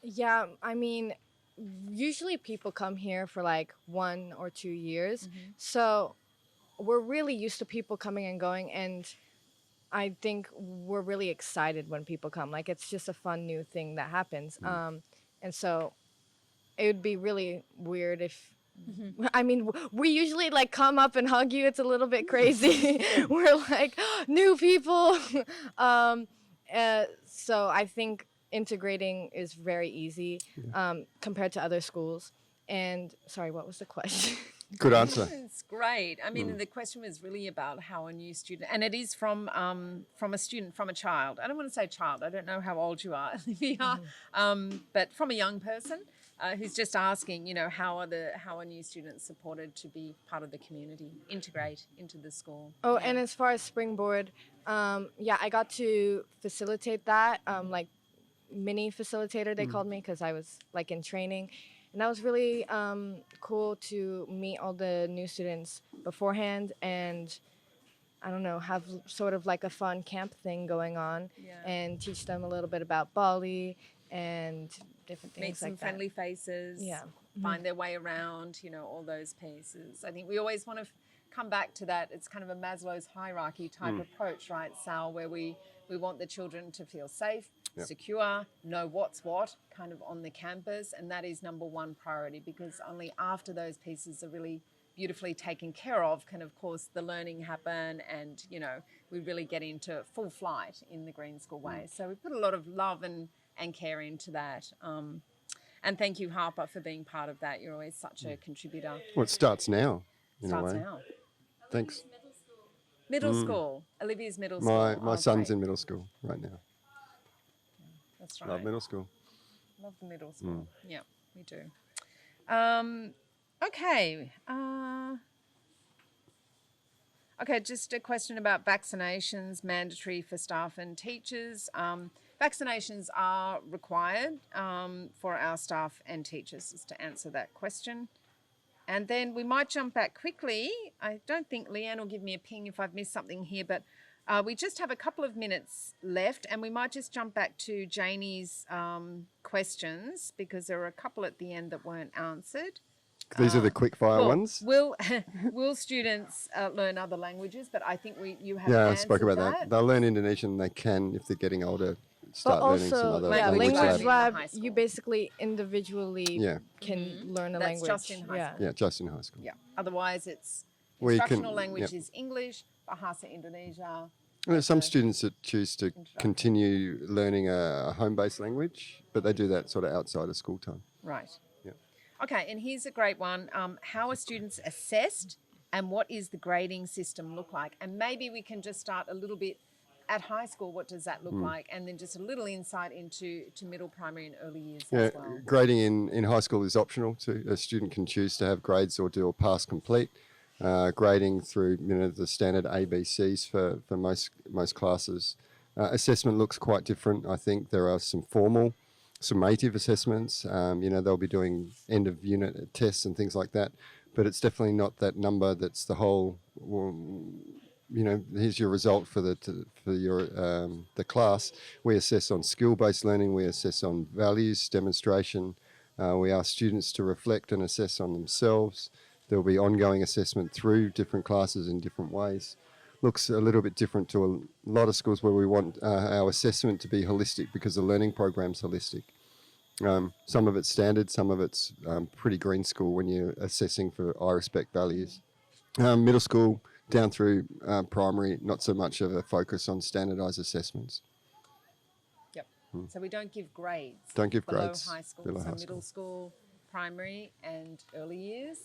Yeah, I mean, usually people come here for like 1 or 2 years. So we're really used to people coming and going, and I think we're really excited when people come. Like, it's just a fun new thing that happens. And so it would be really weird if, I mean, we usually like come up and hug you. It's a little bit crazy. We're like, new people. So I think integrating is very easy compared to other schools. And sorry, what was the question? Good answer. It's great. I mean, the question was really about how a new student, and it is from a student, from a child. I don't want to say child. I don't know how old you are, Olivia, but from a young person who's just asking, you know, how are new students supported to be part of the community, integrate into the school. Oh, and as far as springboard, yeah, I got to facilitate that, like mini facilitator they called me, because I was like in training. And that was really cool to meet all the new students beforehand and, I don't know, have sort of like a fun camp thing going on and teach them a little bit about Bali and different things like that. Meet some friendly faces, find their way around, you know, all those pieces. I think we always want to come back to that. It's kind of a Maslow's hierarchy type approach, right, Sal, where we want the children to feel safe, secure, know what's what kind of on the campus, and that is number one priority, because only after those pieces are really beautifully taken care of can, of course, the learning happen and, you know, we really get into full flight in the Green School way. So we put a lot of love and care into that. And thank you, Harper, for being part of that. You're always such a contributor. Well, it starts now, in Starts a way. now. Thanks. Middle school. Olivia's middle school. My son's in middle school right now. That's right. Love middle school. Love the middle school. Yeah, we do. Okay. Okay, just a question about vaccinations, mandatory for staff and teachers. Vaccinations are required for our staff and teachers, just to answer that question. And then we might jump back quickly. I don't think Leanne will give me a ping if I've missed something here, but we just have a couple of minutes left, and we might just jump back to Janie's questions, because there were a couple at the end that weren't answered. These are the quick fire ones. Will students learn other languages? But I think you have Yeah, I answered spoke about that. They'll learn Indonesian. They can, if they're getting older, start learning some other language language lab. lab, you basically individually can learn a That's language. just in high school. Yeah, just in high school. Yeah. Otherwise, it's Well, you instructional can- language yep. is English, Bahasa Indonesia, And there's some students that choose to continue learning a home-based language, but they do that sort of outside of school time. Right. Yeah. Okay, and here's a great one. How are students assessed and what is the grading system look like? And maybe we can just start a little bit at high school, what does that look like? And then just a little insight into middle, primary and early years as well. Grading in high school is optional too. A student can choose to have grades or do a pass complete. Grading through the standard ABCs for most classes. Assessment looks quite different. I think there are some formal, summative assessments. They'll be doing end of unit tests and things like that, but it's definitely not that number that's the whole. Here's your result for the class. We assess on skill-based learning. We assess on values demonstration. We ask students to reflect and assess on themselves. There will be ongoing assessment through different classes in different ways. Looks a little bit different to a lot of schools where we want our assessment to be holistic because the learning program's holistic. Some of it's standard, some of it's pretty green school when you're assessing for I respect values. Middle school down through primary, not so much of a focus on standardised assessments. Yep. So we don't give grades. Don't give below grades. High school. Below so high middle school, primary and early years.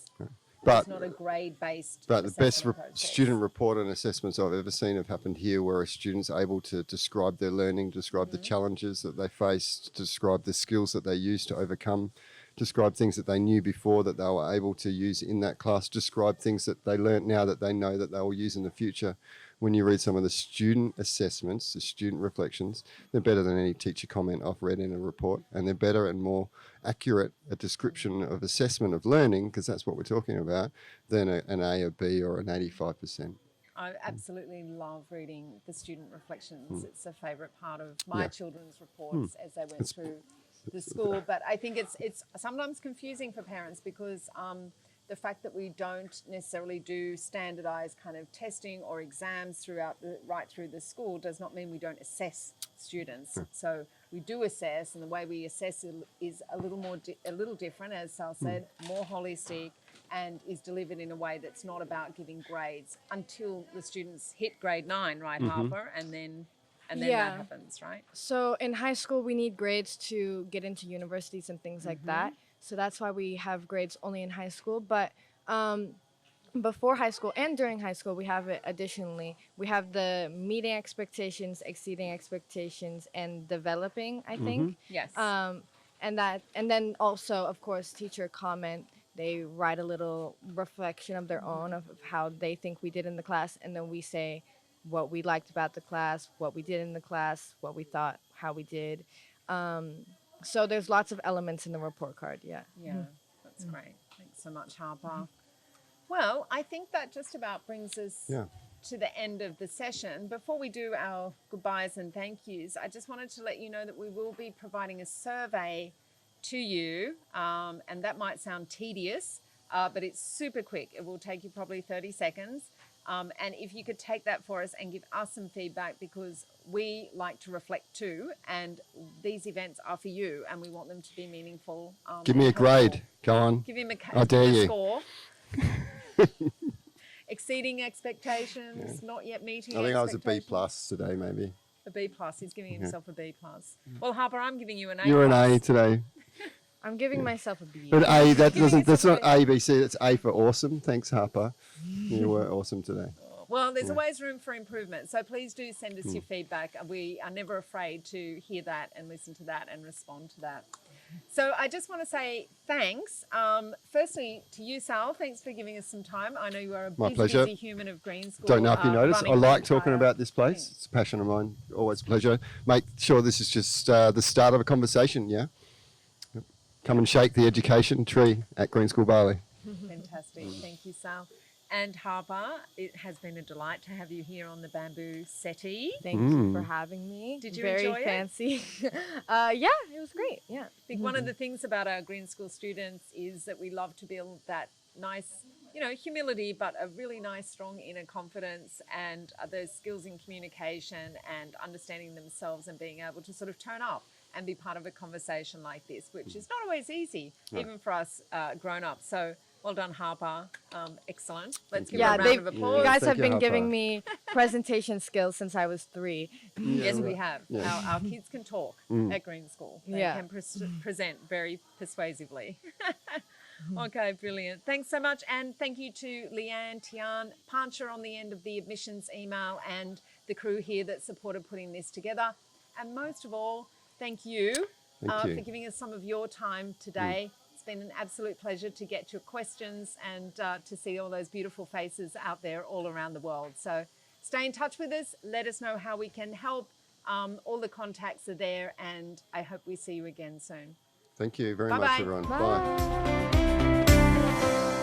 But it's not a grade-based But the best process. student report and assessments I've ever seen have happened here where a student's able to describe their learning, describe the challenges that they faced, describe the skills that they used to overcome, describe things that they knew before that they were able to use in that class, describe things that they learnt now that they know that they will use in the future. When you read some of the student assessments, the student reflections, they're better than any teacher comment I've read in a report, and they're better and more accurate a description of assessment of learning, because that's what we're talking about, than an A, a B or an 85%. I absolutely love reading the student reflections. It's a favourite part of my children's reports as they went through the school. But I think it's sometimes confusing for parents because the fact that we don't necessarily do standardised kind of testing or exams right through the school does not mean we don't assess students. So we do assess, and the way we assess is a little different, as Sal said, more holistic, and is delivered in a way that's not about giving grades until the students hit grade 9, right, Harper, and then that happens, right? So in high school, we need grades to get into universities and things like that. So that's why we have grades only in high school. But before high school and during high school, we have it additionally. We have the meeting expectations, exceeding expectations, and developing, I think. Yes. And then also, of course, teacher comment. They write a little reflection of their own of how they think we did in the class, and then we say what we liked about the class, what we did in the class, what we thought, how we did. So there's lots of elements in the report card, Yeah, that's great. Thanks so much, Harper. Well, I think that just about brings us to the end of the session. Before we do our goodbyes and thank yous, I just wanted to let you know that we will be providing a survey to you, and that might sound tedious, but it's super quick. It will take you probably 30 seconds. And if you could take that for us and give us some feedback, because we like to reflect too, and these events are for you, and we want them to be meaningful. Give me a grade. Go on. Give him I dare you. score. Exceeding expectations, not yet meeting I think I was a B expectations. plus today, maybe. A B plus. He's giving himself a B plus. Well, Harper, I'm giving you an A. You're an plus. A today. I'm giving myself a B. But A, that's not ABC, that's A for awesome. Thanks, Harper. You were awesome today. Well, there's always room for improvement. So please do send us your feedback. We are never afraid to hear that and listen to that and respond to that. So I just want to say thanks. Firstly, to you, Sal. Thanks for giving us some time. I know you are a busy human of Green School. Don't know if you noticed. I like talking about this place. It's a passion of mine. Always a pleasure. Make sure this is just the start of a conversation, yeah? Come and shake the education tree at Green School Bali. Fantastic. Thank you, Sal. And Harper, it has been a delight to have you here on the bamboo settee. Thank you for having me. Did you Very enjoy fancy. Yeah, it was great. Yeah. I think one of the things about our Green School students is that we love to build that nice, humility, but a really nice, strong inner confidence and those skills in communication and understanding themselves and being able to sort of turn up and be part of a conversation like this, which is not always easy, even for us grown-ups. So Well done, Harper. Excellent. Let's give Yeah, a round of applause. you guys Thank have you, been Harper. giving me presentation skills since I was 3. Yes, we have. Yeah. Our kids can talk at Green School. They Yeah. can present very persuasively. Okay, brilliant. Thanks so much. And thank you to Leanne, Tian, Pancha on the end of the admissions email, and the crew here that supported putting this together. And most of all, thank you, Thank you. for giving us some of your time today. It's been an absolute pleasure to get your questions and to see all those beautiful faces out there all around the world. So stay in touch with us. Let us know how we can help. All the contacts are there, and I hope we see you again soon. Thank you very Bye-bye. much, everyone. Bye. Bye.